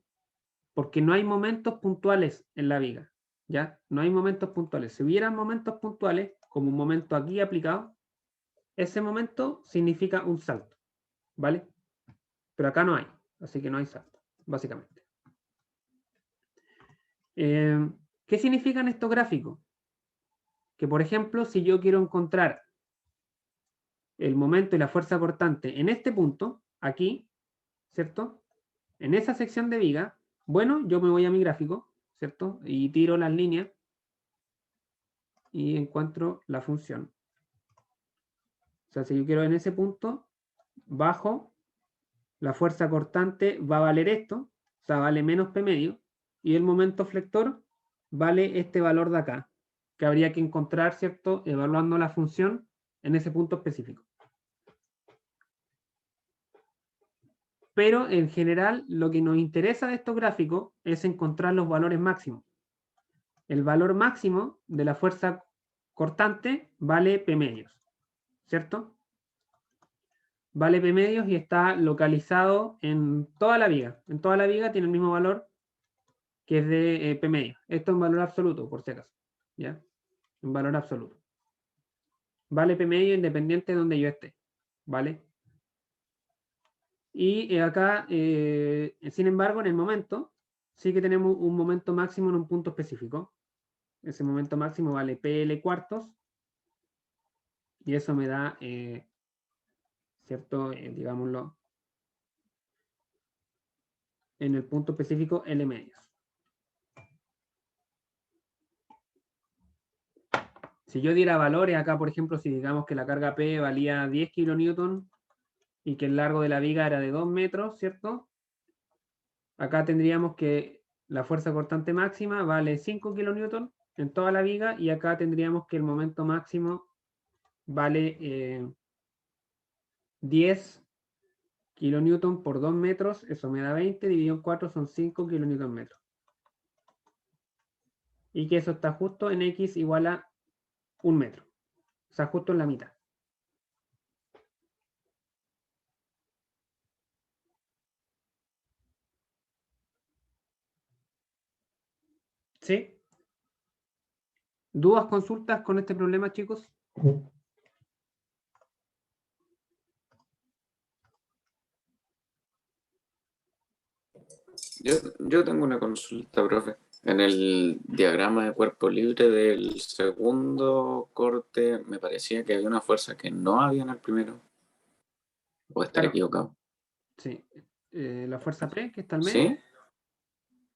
Porque no hay momentos puntuales en la viga. ¿Ya? No hay momentos puntuales. Si hubieran momentos puntuales, como un momento aquí aplicado, ese momento significa un salto, ¿vale? Pero acá no hay, así que no hay salto, básicamente. ¿Qué significan estos gráficos? Que, por ejemplo, si yo quiero encontrar el momento y la fuerza cortante en este punto, aquí, ¿cierto? En esa sección de viga, bueno, yo me voy a mi gráfico, ¿cierto? Y tiro las líneas y encuentro la función. O sea, si yo quiero en ese punto, bajo, la fuerza cortante va a valer esto, o sea, vale menos P medio, y el momento flector vale este valor de acá, que habría que encontrar, ¿cierto? Evaluando la función en ese punto específico. Pero en general, lo que nos interesa de estos gráficos es encontrar los valores máximos. El valor máximo de la fuerza cortante vale P medios, ¿cierto? Vale P medios y está localizado en toda la viga. En toda la viga tiene el mismo valor que es de P medio. Esto en valor absoluto, por si acaso. ¿Ya? En valor absoluto. Vale P medio independiente de donde yo esté. ¿Vale? Y acá, sin embargo, en el momento, sí que tenemos un momento máximo en un punto específico. Ese momento máximo vale PL cuartos. Y eso me da, ¿cierto? Digámoslo, en el punto específico L medios. Si yo diera valores acá, por ejemplo, si digamos que la carga P valía 10 kilonewton y que el largo de la viga era de 2 metros, ¿cierto? Acá tendríamos que la fuerza cortante máxima vale 5 kilonewton en toda la viga y acá tendríamos que el momento máximo vale 10 kilonewton por 2 metros, eso me da 20, dividido en 4 son 5 kilonewton metros. Y que eso está justo en X igual a 1 metro. O sea, justo en la mitad. ¿Sí? ¿Dudas, consultas con este problema, chicos? Yo tengo una consulta, profe. En el diagrama de cuerpo libre del segundo corte, me parecía que había una fuerza que no había en el primero. ¿O estar Claro, equivocado? sí. La fuerza P, que está al medio. ¿Sí?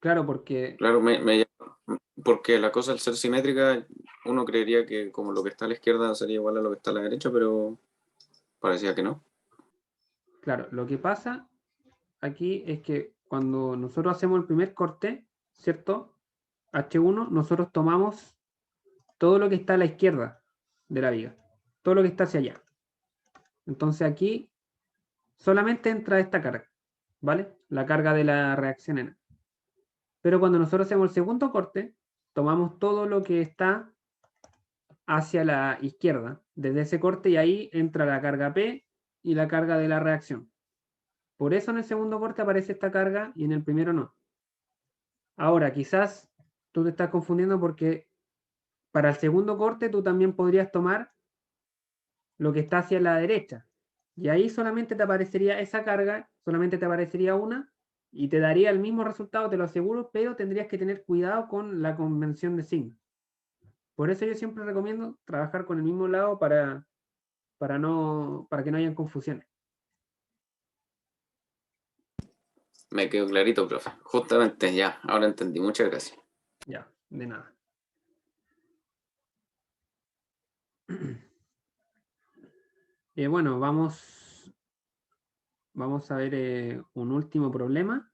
Claro, porque, Claro, porque la cosa al ser simétrica, uno creería que como lo que está a la izquierda sería igual a lo que está a la derecha, pero parecía que no. claro, lo que pasa aquí es que cuando nosotros hacemos el primer corte, ¿cierto? H1, nosotros tomamos todo lo que está a la izquierda de la viga, todo lo que está hacia allá. Entonces aquí solamente entra esta carga, ¿vale? La carga de la reacción en A. Pero cuando nosotros hacemos el segundo corte, tomamos todo lo que está hacia la izquierda, desde ese corte, y ahí entra la carga P y la carga de la reacción. Por eso en el segundo corte aparece esta carga y en el primero no. Ahora, quizás tú te estás confundiendo porque para el segundo corte tú también podrías tomar lo que está hacia la derecha. Y ahí solamente te aparecería esa carga, solamente te aparecería una y te daría el mismo resultado, te lo aseguro, pero tendrías que tener cuidado con la convención de signos. Por eso yo siempre recomiendo trabajar con el mismo lado para que no hayan confusiones. Me quedó clarito, profe. Justamente, ya, ahora entendí. Muchas gracias. Ya, de nada. Bueno, vamos a ver un último problema,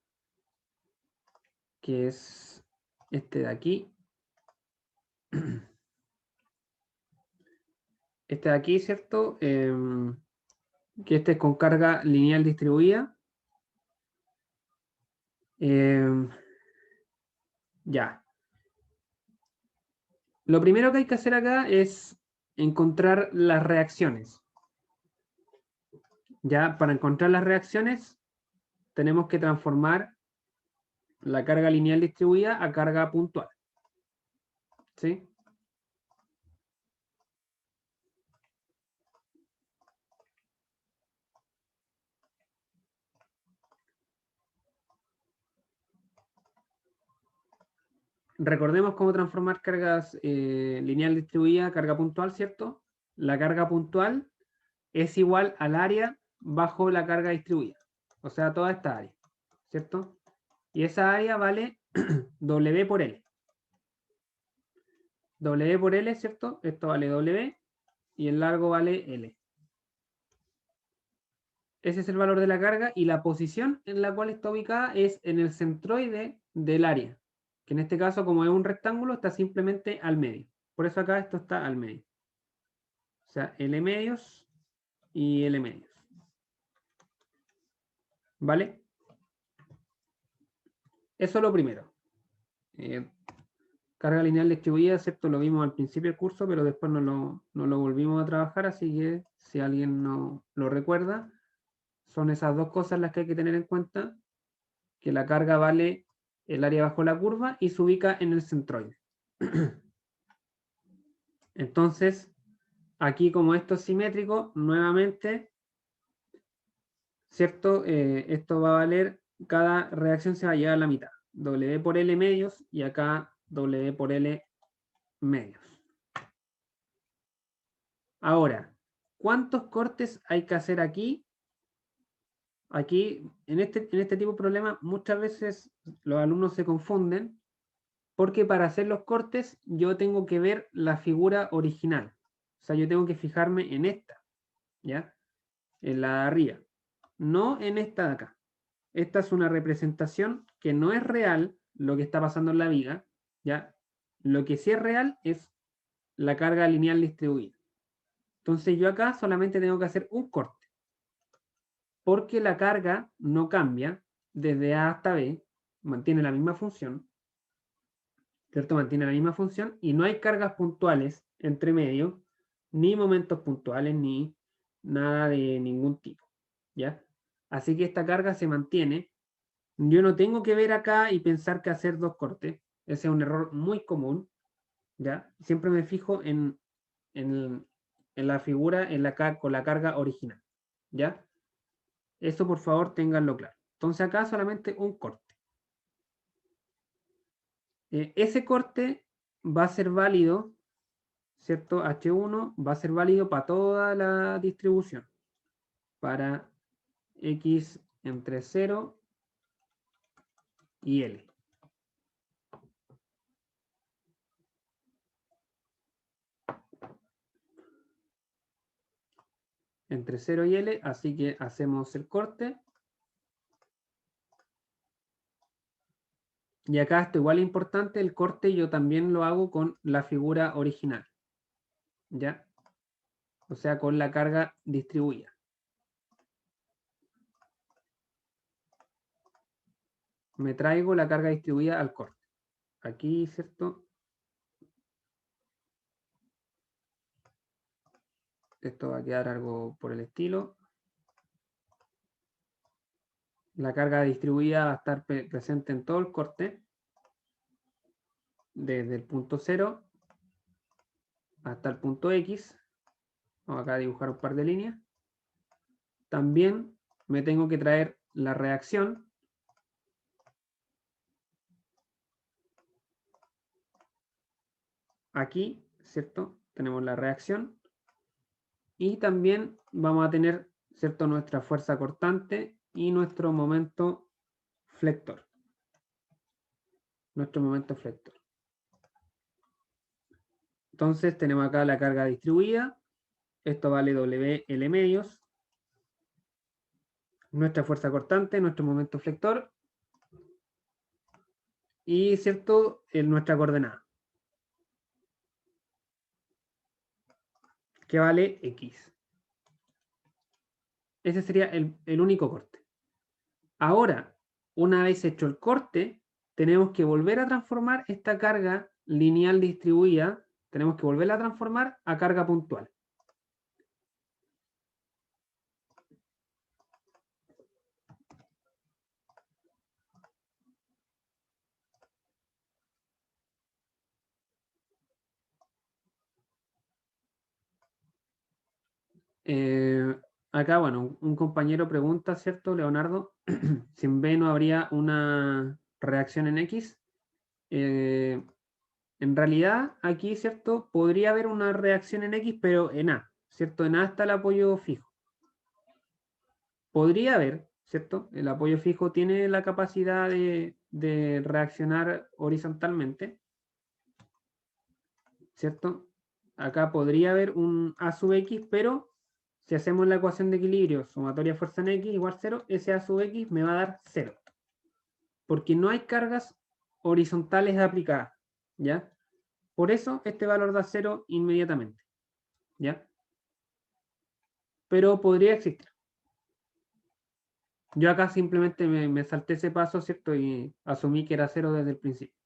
que es este de aquí. Este de aquí, ¿cierto? Que este es con carga lineal distribuida. Ya. Lo primero que hay que hacer acá es encontrar las reacciones. Ya, para encontrar las reacciones, tenemos que transformar la carga lineal distribuida a carga puntual. ¿Sí? Recordemos cómo transformar cargas lineal distribuida a carga puntual, ¿cierto? La carga puntual es igual al área bajo la carga distribuida. O sea, toda esta área, ¿cierto? Y esa área vale W por L. W por L, ¿cierto? Esto vale W y el largo vale L. Ese es el valor de la carga y la posición en la cual está ubicada es en el centroide del área, que en este caso, como es un rectángulo, está simplemente al medio. Por eso acá esto está al medio. O sea, L medios y L medios. ¿Vale? Eso es lo primero. Carga lineal distribuida, excepto lo vimos al principio del curso, pero después no lo volvimos a trabajar, así que si alguien no lo recuerda, son esas dos cosas las que hay que tener en cuenta, que la carga vale el área bajo la curva y se ubica en el centroide. Entonces, aquí como esto es simétrico, nuevamente, ¿cierto? Esto va a valer, cada reacción se va a llevar a la mitad. W por L medios y acá W por L medios. Ahora, ¿cuántos cortes hay que hacer aquí? Aquí, en este tipo de problemas, muchas veces los alumnos se confunden porque para hacer los cortes yo tengo que ver la figura original. O sea, yo tengo que fijarme en esta, ¿ya? En la de arriba. No en esta de acá. Esta es una representación que no es real lo que está pasando en la viga, ¿ya? Lo que sí es real es la carga lineal distribuida. Entonces yo acá solamente tengo que hacer un corte, porque la carga no cambia desde A hasta B, mantiene la misma función, ¿cierto? Mantiene la misma función y no hay cargas puntuales entre medio, ni momentos puntuales, ni nada de ningún tipo, ¿ya? Así que esta carga se mantiene. Yo no tengo que ver acá y pensar que hacer dos cortes. Ese es un error muy común, ¿ya? Siempre me fijo en, en la figura con la carga original, ¿ya? Eso por favor ténganlo claro. Entonces acá solamente un corte. Ese corte va a ser válido, ¿cierto? H1 va a ser válido para toda la distribución. Para X entre 0 y L. Entre 0 y L, así que hacemos el corte. Y acá esto igual es importante, el corte yo también lo hago con la figura original, ¿ya? O sea, con la carga distribuida. Me traigo la carga distribuida al corte. Aquí, ¿cierto? Esto va a quedar algo por el estilo. La carga distribuida va a estar presente en todo el corte, desde el punto 0 hasta el punto X. Vamos acá a dibujar un par de líneas. También me tengo que traer la reacción. Aquí, ¿cierto? Tenemos la reacción. Y también vamos a tener, ¿cierto? Nuestra fuerza cortante y nuestro momento flector. Nuestro momento flector. Entonces tenemos acá la carga distribuida. Esto vale WL medios. Nuestra fuerza cortante, nuestro momento flector. Y, ¿cierto? Nuestra coordenada. Que vale X. Ese sería el único corte. Ahora, una vez hecho el corte, tenemos que volver a transformar esta carga lineal distribuida, tenemos que volverla a transformar a carga puntual. Acá, bueno, un compañero pregunta, ¿cierto, Leonardo? Si en B no habría una reacción en X. En realidad, aquí, ¿cierto? Podría haber una reacción en X, pero en A, ¿cierto? En A está el apoyo fijo. Podría haber, ¿cierto? El apoyo fijo tiene la capacidad de reaccionar horizontalmente, ¿cierto? Acá podría haber un A sub X, pero si hacemos la ecuación de equilibrio, sumatoria fuerza en X igual 0, ese A sub X me va a dar 0. Porque no hay cargas horizontales aplicadas, ¿ya? Por eso este valor da 0 inmediatamente, ¿ya? Pero podría existir. Yo acá simplemente me salté ese paso, ¿cierto? Y asumí que era 0 desde el principio.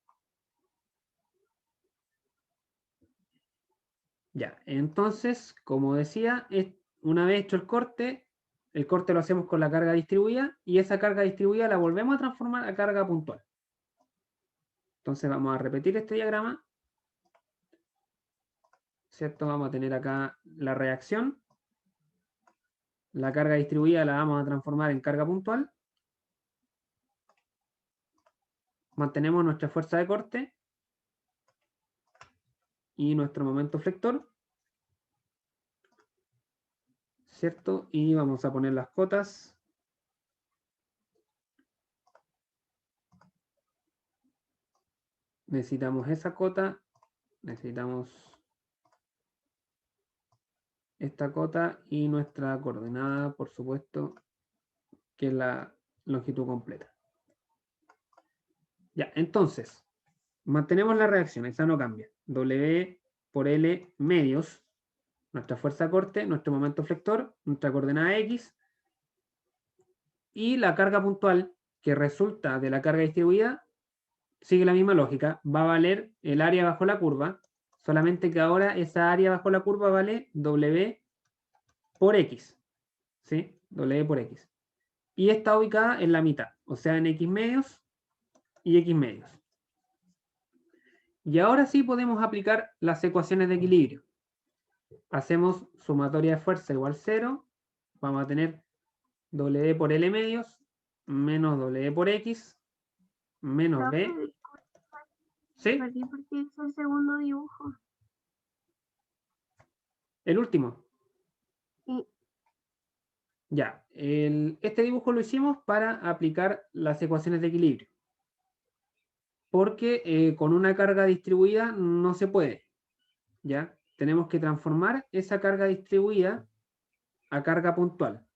Ya, entonces, como decía, una vez hecho el corte lo hacemos con la carga distribuida y esa carga distribuida la volvemos a transformar a carga puntual. Entonces vamos a repetir este diagrama, ¿cierto? Vamos a tener acá la reacción. La carga distribuida la vamos a transformar en carga puntual. Mantenemos nuestra fuerza de corte y nuestro momento flector, ¿cierto? Y vamos a poner las cotas. Necesitamos esa cota, necesitamos esta cota y nuestra coordenada, por supuesto, que es la longitud completa. Ya, entonces, mantenemos la reacción, esa no cambia. W por L medios, nuestra fuerza de corte, nuestro momento flector, nuestra coordenada X, y la carga puntual que resulta de la carga distribuida sigue la misma lógica, va a valer el área bajo la curva, solamente que ahora esa área bajo la curva vale W por X, ¿sí? W por X. Y está ubicada en la mitad, o sea, en X medios y X medios. Y ahora sí podemos aplicar las ecuaciones de equilibrio. Hacemos sumatoria de fuerza igual 0, vamos a tener W por L medios menos W por X menos B. ¿Sí? Perdí porque es el segundo dibujo. El último. Sí. Ya, este dibujo lo hicimos para aplicar las ecuaciones de equilibrio. Porque con una carga distribuida no se puede. ¿Ya? Tenemos que transformar esa carga distribuida a carga puntual.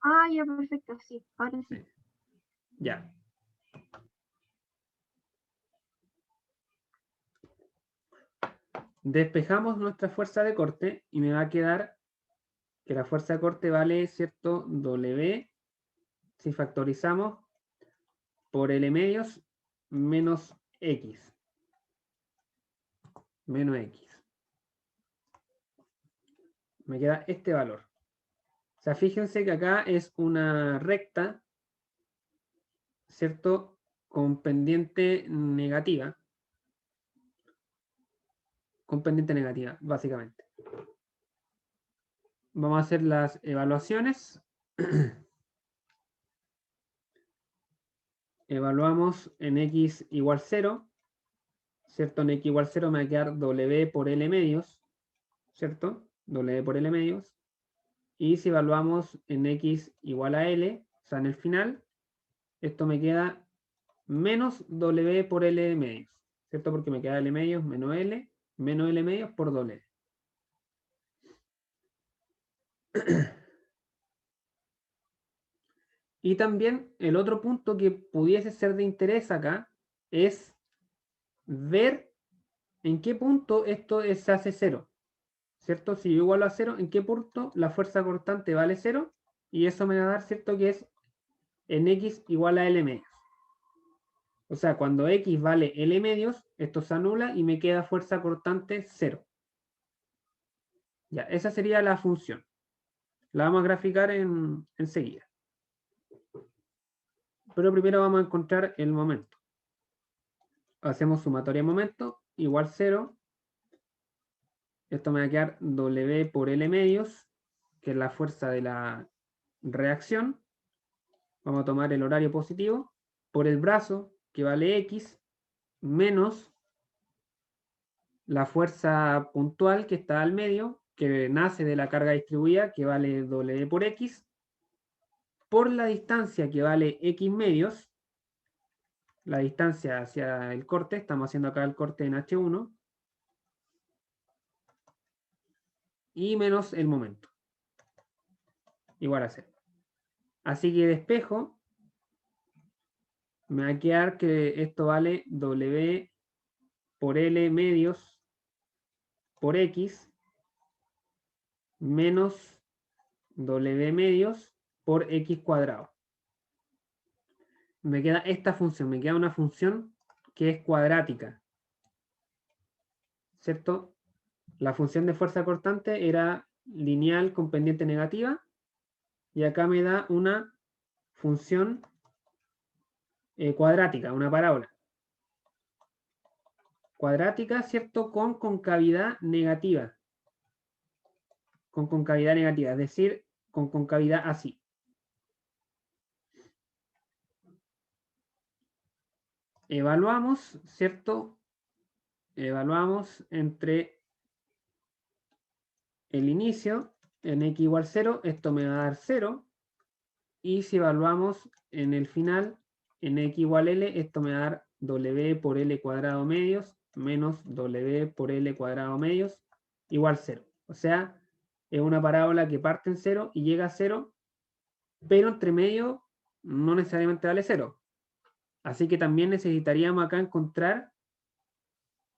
Ah, ya, perfecto, sí, ahora sí. Ya. Despejamos nuestra fuerza de corte y me va a quedar que la fuerza de corte vale, ¿cierto? W, si factorizamos, por L medios menos X. Menos X. Me queda este valor. O sea, fíjense que acá es una recta, ¿cierto? Con pendiente negativa. Con pendiente negativa, básicamente. Vamos a hacer las evaluaciones. Evaluamos en X igual 0. ¿Cierto? En X igual 0 me va a quedar W por L medios. ¿Cierto? W por L medios. Y si evaluamos en X igual a L, o sea, en el final, esto me queda menos W por L medios. ¿Cierto? Porque me queda L medios menos L medios por W. Y también el otro punto que pudiese ser de interés acá es ver en qué punto esto se hace 0. ¿Cierto? Si yo igualo a 0, ¿en qué punto la fuerza cortante vale 0? Y eso me va a dar, ¿cierto? Que es en X igual a L medios. O sea, cuando X vale L medios, esto se anula y me queda fuerza cortante 0. Ya, esa sería la función. La vamos a graficar enseguida. Pero primero vamos a encontrar el momento. Hacemos sumatoria de momento, igual 0. Esto me va a quedar W por L medios que es la fuerza de la reacción, vamos a tomar el horario positivo, por el brazo, que vale X, menos la fuerza puntual que está al medio, que nace de la carga distribuida, que vale W por X, por la distancia que vale X medios, la distancia hacia el corte, estamos haciendo acá el corte en H1, y menos el momento, igual a 0. Así que despejo, me va a quedar que esto vale W por L medios por X menos W medios por X cuadrado. Me queda esta función, me queda una función que es cuadrática, ¿cierto? La función de fuerza cortante era lineal con pendiente negativa y acá me da una función cuadrática, una parábola. Cuadrática, ¿cierto? Con concavidad negativa. Con concavidad negativa, es decir, con concavidad así. Evaluamos, ¿cierto? Evaluamos entre el inicio en x igual 0, esto me va a dar 0. Y si evaluamos en el final en x igual L, esto me va a dar W por L cuadrado medios menos W por L cuadrado medios igual 0. O sea, es una parábola que parte en 0 y llega a 0, pero entre medio no necesariamente vale 0. Así que también necesitaríamos acá encontrar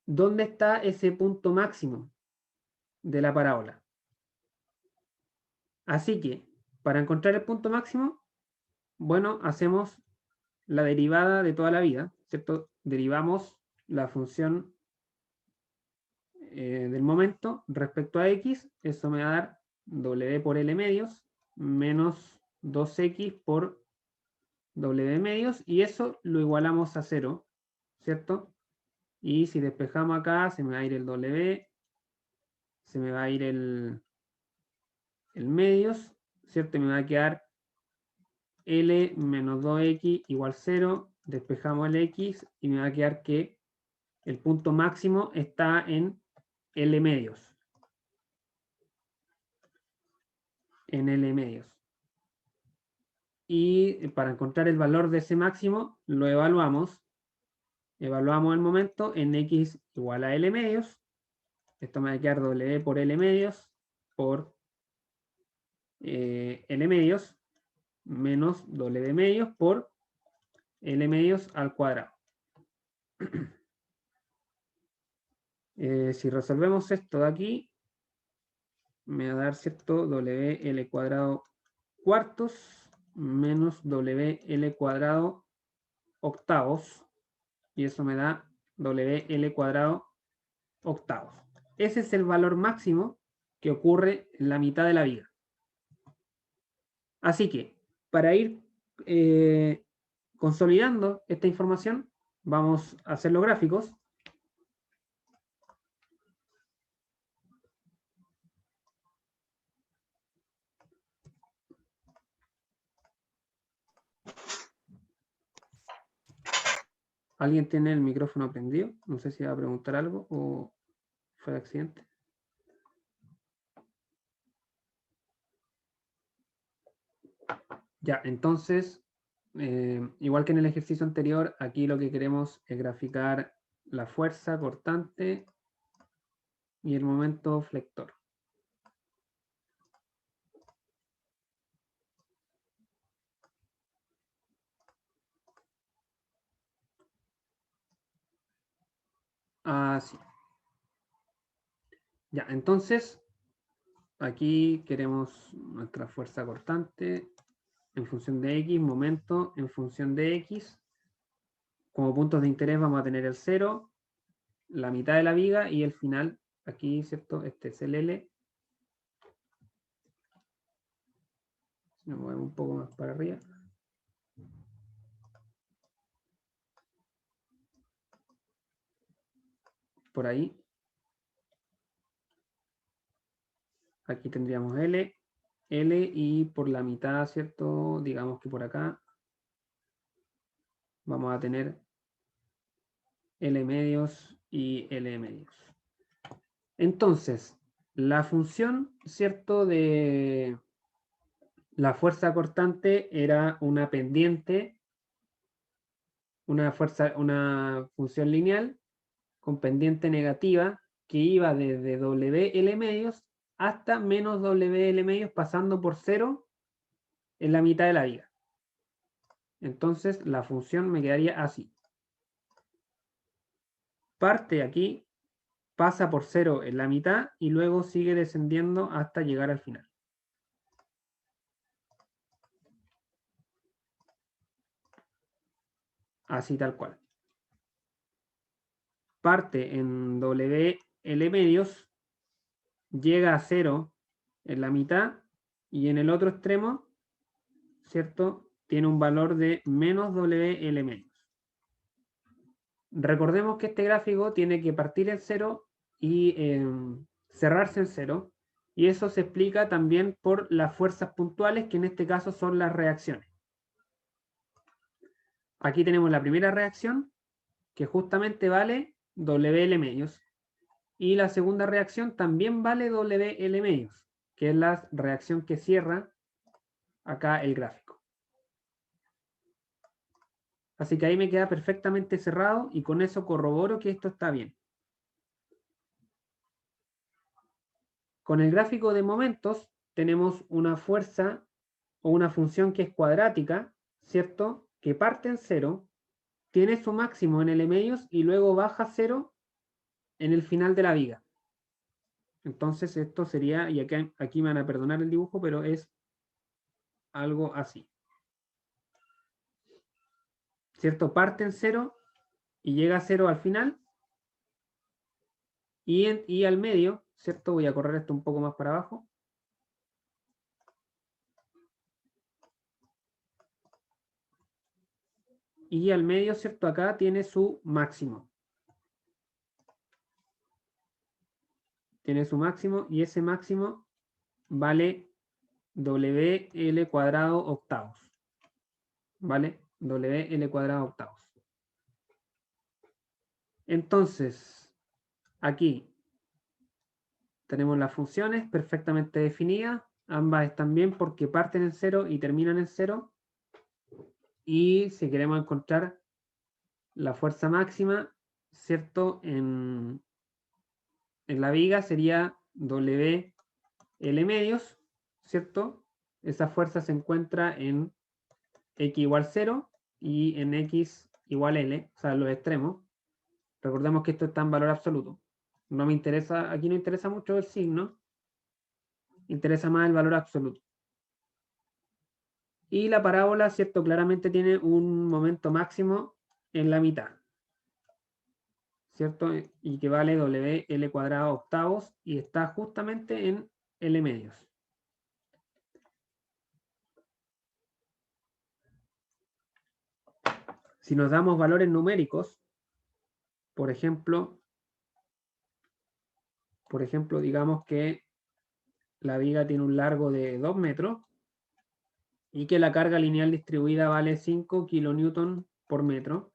dónde está ese punto máximo de la parábola. Así que, para encontrar el punto máximo, bueno, hacemos la derivada de toda la vida, ¿cierto? Derivamos la función del momento respecto a x, eso me va a dar W por L medios menos 2x por W medios, y eso lo igualamos a 0, ¿cierto? Y si despejamos acá, se me va a ir el W, se me va a ir el medios, ¿cierto? Y me va a quedar L menos 2x igual 0, despejamos el x y me va a quedar que el punto máximo está en L medios. En L medios. Y para encontrar el valor de ese máximo, lo evaluamos. Evaluamos el momento en x igual a L medios. Esto me va a quedar W por L medios por L medios menos W medios por L medios al cuadrado. Si resolvemos esto de aquí, me va a dar, ¿cierto? WL cuadrado cuartos menos WL cuadrado octavos. Y eso me da WL cuadrado octavos. Ese es el valor máximo que ocurre en la mitad de la viga. Así que, para ir consolidando esta información, vamos a hacer los gráficos. ¿Alguien tiene el micrófono prendido? No sé si va a preguntar algo o fue de accidente. Ya, entonces, igual que en el ejercicio anterior, aquí lo que queremos es graficar la fuerza cortante y el momento flector. Así. Ya, entonces, aquí queremos nuestra fuerza cortante en función de X, momento en función de X. Como puntos de interés vamos a tener el 0, la mitad de la viga y el final, aquí, ¿cierto? Este es el L. Si nos movemos un poco más para arriba. Por ahí. Aquí tendríamos L L y por la mitad, ¿cierto? Digamos que por acá vamos a tener L medios y L medios. Entonces, la función, ¿cierto? De la fuerza cortante era una pendiente, una función lineal con pendiente negativa que iba desde WL medios hasta menos WL medios pasando por 0 en la mitad de la viga. Entonces la función me quedaría así. Parte aquí, pasa por 0 en la mitad y luego sigue descendiendo hasta llegar al final. Así tal cual. Parte en WL medios, llega a 0 en la mitad y en el otro extremo, ¿cierto? Tiene un valor de menos WL medios. Recordemos que este gráfico tiene que partir en 0 y cerrarse en 0. Y eso se explica también por las fuerzas puntuales, que en este caso son las reacciones. Aquí tenemos la primera reacción, que justamente vale WL medios. Y la segunda reacción también vale WL medios, que es la reacción que cierra acá el gráfico. Así que ahí me queda perfectamente cerrado y con eso corroboro que esto está bien. Con el gráfico de momentos tenemos una fuerza o una función que es cuadrática, ¿cierto? Que parte en 0, tiene su máximo en L medios y luego baja 0 en el final de la viga. Entonces esto sería, y aquí me van a perdonar el dibujo, pero es algo así. ¿Cierto? Parte en 0 y llega a 0 al final. Y al medio, ¿cierto? Voy a correr esto un poco más para abajo. Y al medio, ¿cierto? Acá tiene su máximo. Tiene su máximo y ese máximo vale WL cuadrado octavos. ¿Vale? WL cuadrado octavos. Entonces, aquí tenemos las funciones perfectamente definidas. Ambas están bien porque parten en 0 y terminan en 0. Y si queremos encontrar la fuerza máxima, ¿cierto? En la viga sería WL medios, ¿cierto? Esa fuerza se encuentra en X igual 0 y en X igual L, o sea, los extremos. Recordemos que esto está en valor absoluto. No me interesa, aquí no interesa mucho el signo, interesa más el valor absoluto. Y la parábola, ¿cierto? Claramente tiene un momento máximo en la mitad, ¿cierto? Y que vale WL cuadrado octavos y está justamente en L medios. Si nos damos valores numéricos, por ejemplo, digamos que la viga tiene un largo de 2 metros y que la carga lineal distribuida vale 5 kilonewton por metro.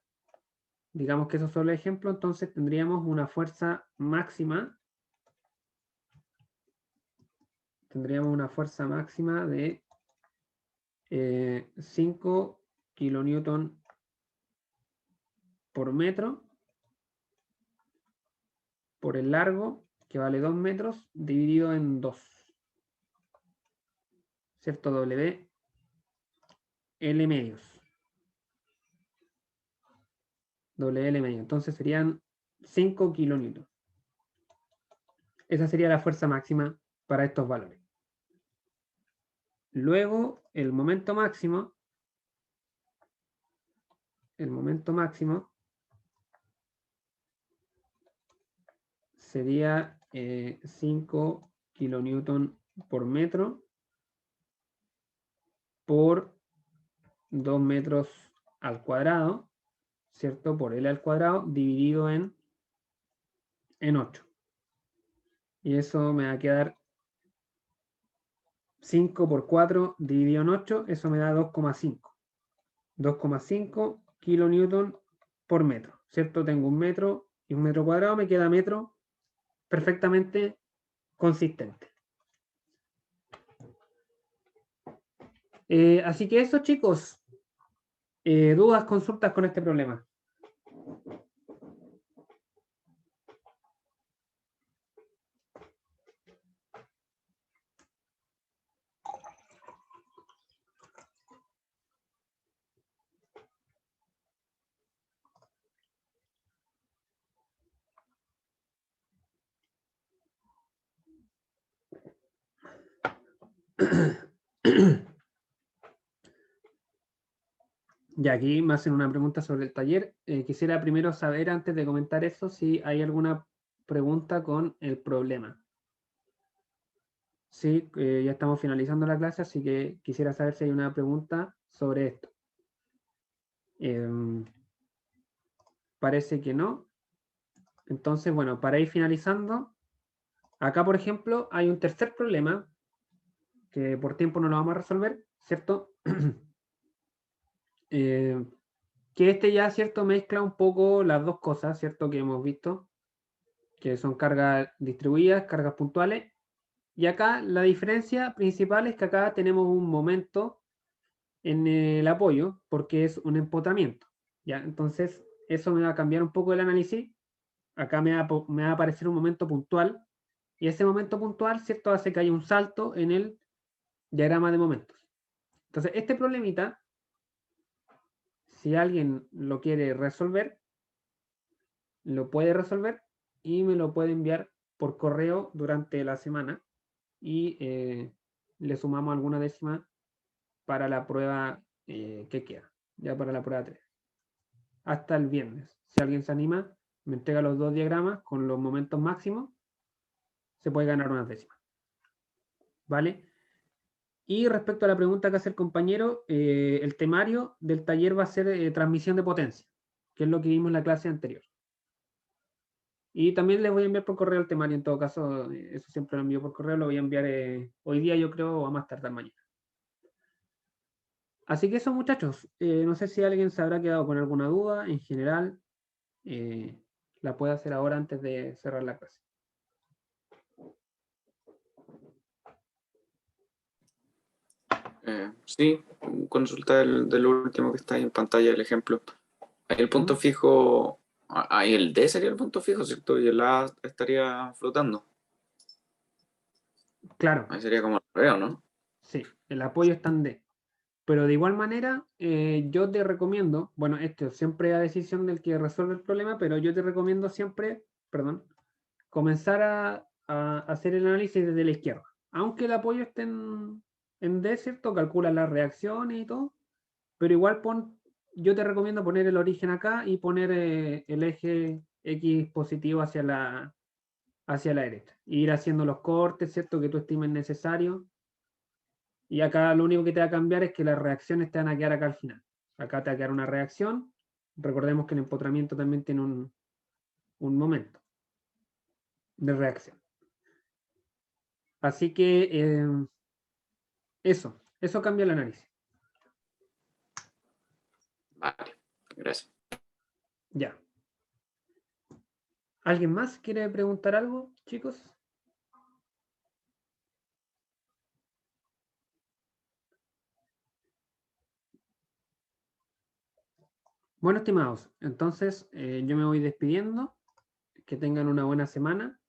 Digamos que esos son los ejemplos, entonces tendríamos una fuerza máxima. Tendríamos una fuerza máxima de 5 kilonewton por metro por el largo, que vale 2 metros, dividido en 2. ¿Cierto? W L medios. WL medio. Entonces serían 5 kilonewton. Esa sería la fuerza máxima para estos valores. Luego, el momento máximo sería 5 kilonewton por metro por 2 metros al cuadrado, ¿cierto? Por L al cuadrado dividido en 8. Y eso me va a quedar 5 por 4 dividido en 8, eso me da 2,5. 2,5 kilonewton por metro, ¿cierto? Tengo 1 metro y 1 metro cuadrado, me queda metro perfectamente consistente. Así que eso, chicos. ¿Dudas, consultas con este problema? Ya aquí me hacen una pregunta sobre el taller. Quisiera primero saber, antes de comentar eso, si hay alguna pregunta con el problema. Sí, ya estamos finalizando la clase, así que quisiera saber si hay una pregunta sobre esto. Parece que no. Entonces, bueno, para ir finalizando, acá, por ejemplo, hay un tercer problema que por tiempo no lo vamos a resolver, ¿cierto? Que este ya, ¿cierto? Mezcla un poco las dos cosas, ¿cierto? Que hemos visto, que son cargas distribuidas, cargas puntuales. Y acá la diferencia principal es que acá tenemos un momento en el apoyo, porque es un empotramiento, ¿ya? Entonces, eso me va a cambiar un poco el análisis. Acá me va a aparecer un momento puntual, y ese momento puntual, ¿cierto? Hace que haya un salto en el diagrama de momentos. Entonces, este problemita, si alguien lo quiere resolver, lo puede resolver y me lo puede enviar por correo durante la semana y le sumamos alguna décima para la prueba que queda, ya para la prueba 3. Hasta el viernes. Si alguien se anima, me entrega los 2 diagramas con los momentos máximos, se puede ganar unas décimas. ¿Vale? Y respecto a la pregunta que hace el compañero, el temario del taller va a ser transmisión de potencia, que es lo que vimos en la clase anterior. Y también les voy a enviar por correo el temario, en todo caso, eso siempre lo envío por correo, lo voy a enviar hoy día, yo creo, o a más tardar mañana. Así que eso, muchachos, no sé si alguien se habrá quedado con alguna duda, en general, la puede hacer ahora antes de cerrar la clase. Sí, consulta del último que está ahí en pantalla, el ejemplo. Ahí el punto fijo, ahí el D sería el punto fijo, ¿cierto? Y el A estaría flotando. Claro, Ahí sería como el reveo, ¿no? sí, el apoyo está en D. Pero de igual manera, yo te recomiendo, bueno, esto siempre a decisión del que resuelve el problema, pero yo te recomiendo siempre, perdón, comenzar a hacer el análisis desde la izquierda. Aunque el apoyo esté en D, ¿cierto? Calcula las reacciones y todo, pero igual yo te recomiendo poner el origen acá y poner el eje X positivo hacia la derecha. Ir haciendo los cortes, ¿cierto? Que tú estimes necesarios. Y acá lo único que te va a cambiar es que las reacciones te van a quedar acá al final. Acá te va a quedar una reacción. Recordemos que el empotramiento también tiene un momento de reacción. Así que eso cambia el análisis. Vale, gracias. Ya. ¿Alguien más quiere preguntar algo, chicos? Bueno, estimados, entonces yo me voy despidiendo. Que tengan una buena semana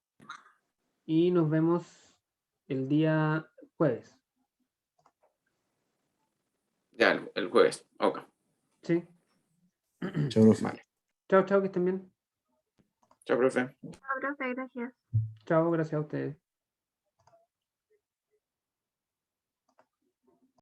y nos vemos el día jueves. Ya, el jueves. Ok. ¿Sí? Chao, profe. Vale. Chao, chao, que estén bien. Chao, profe. Chao, profe, gracias. Chao, gracias a ustedes.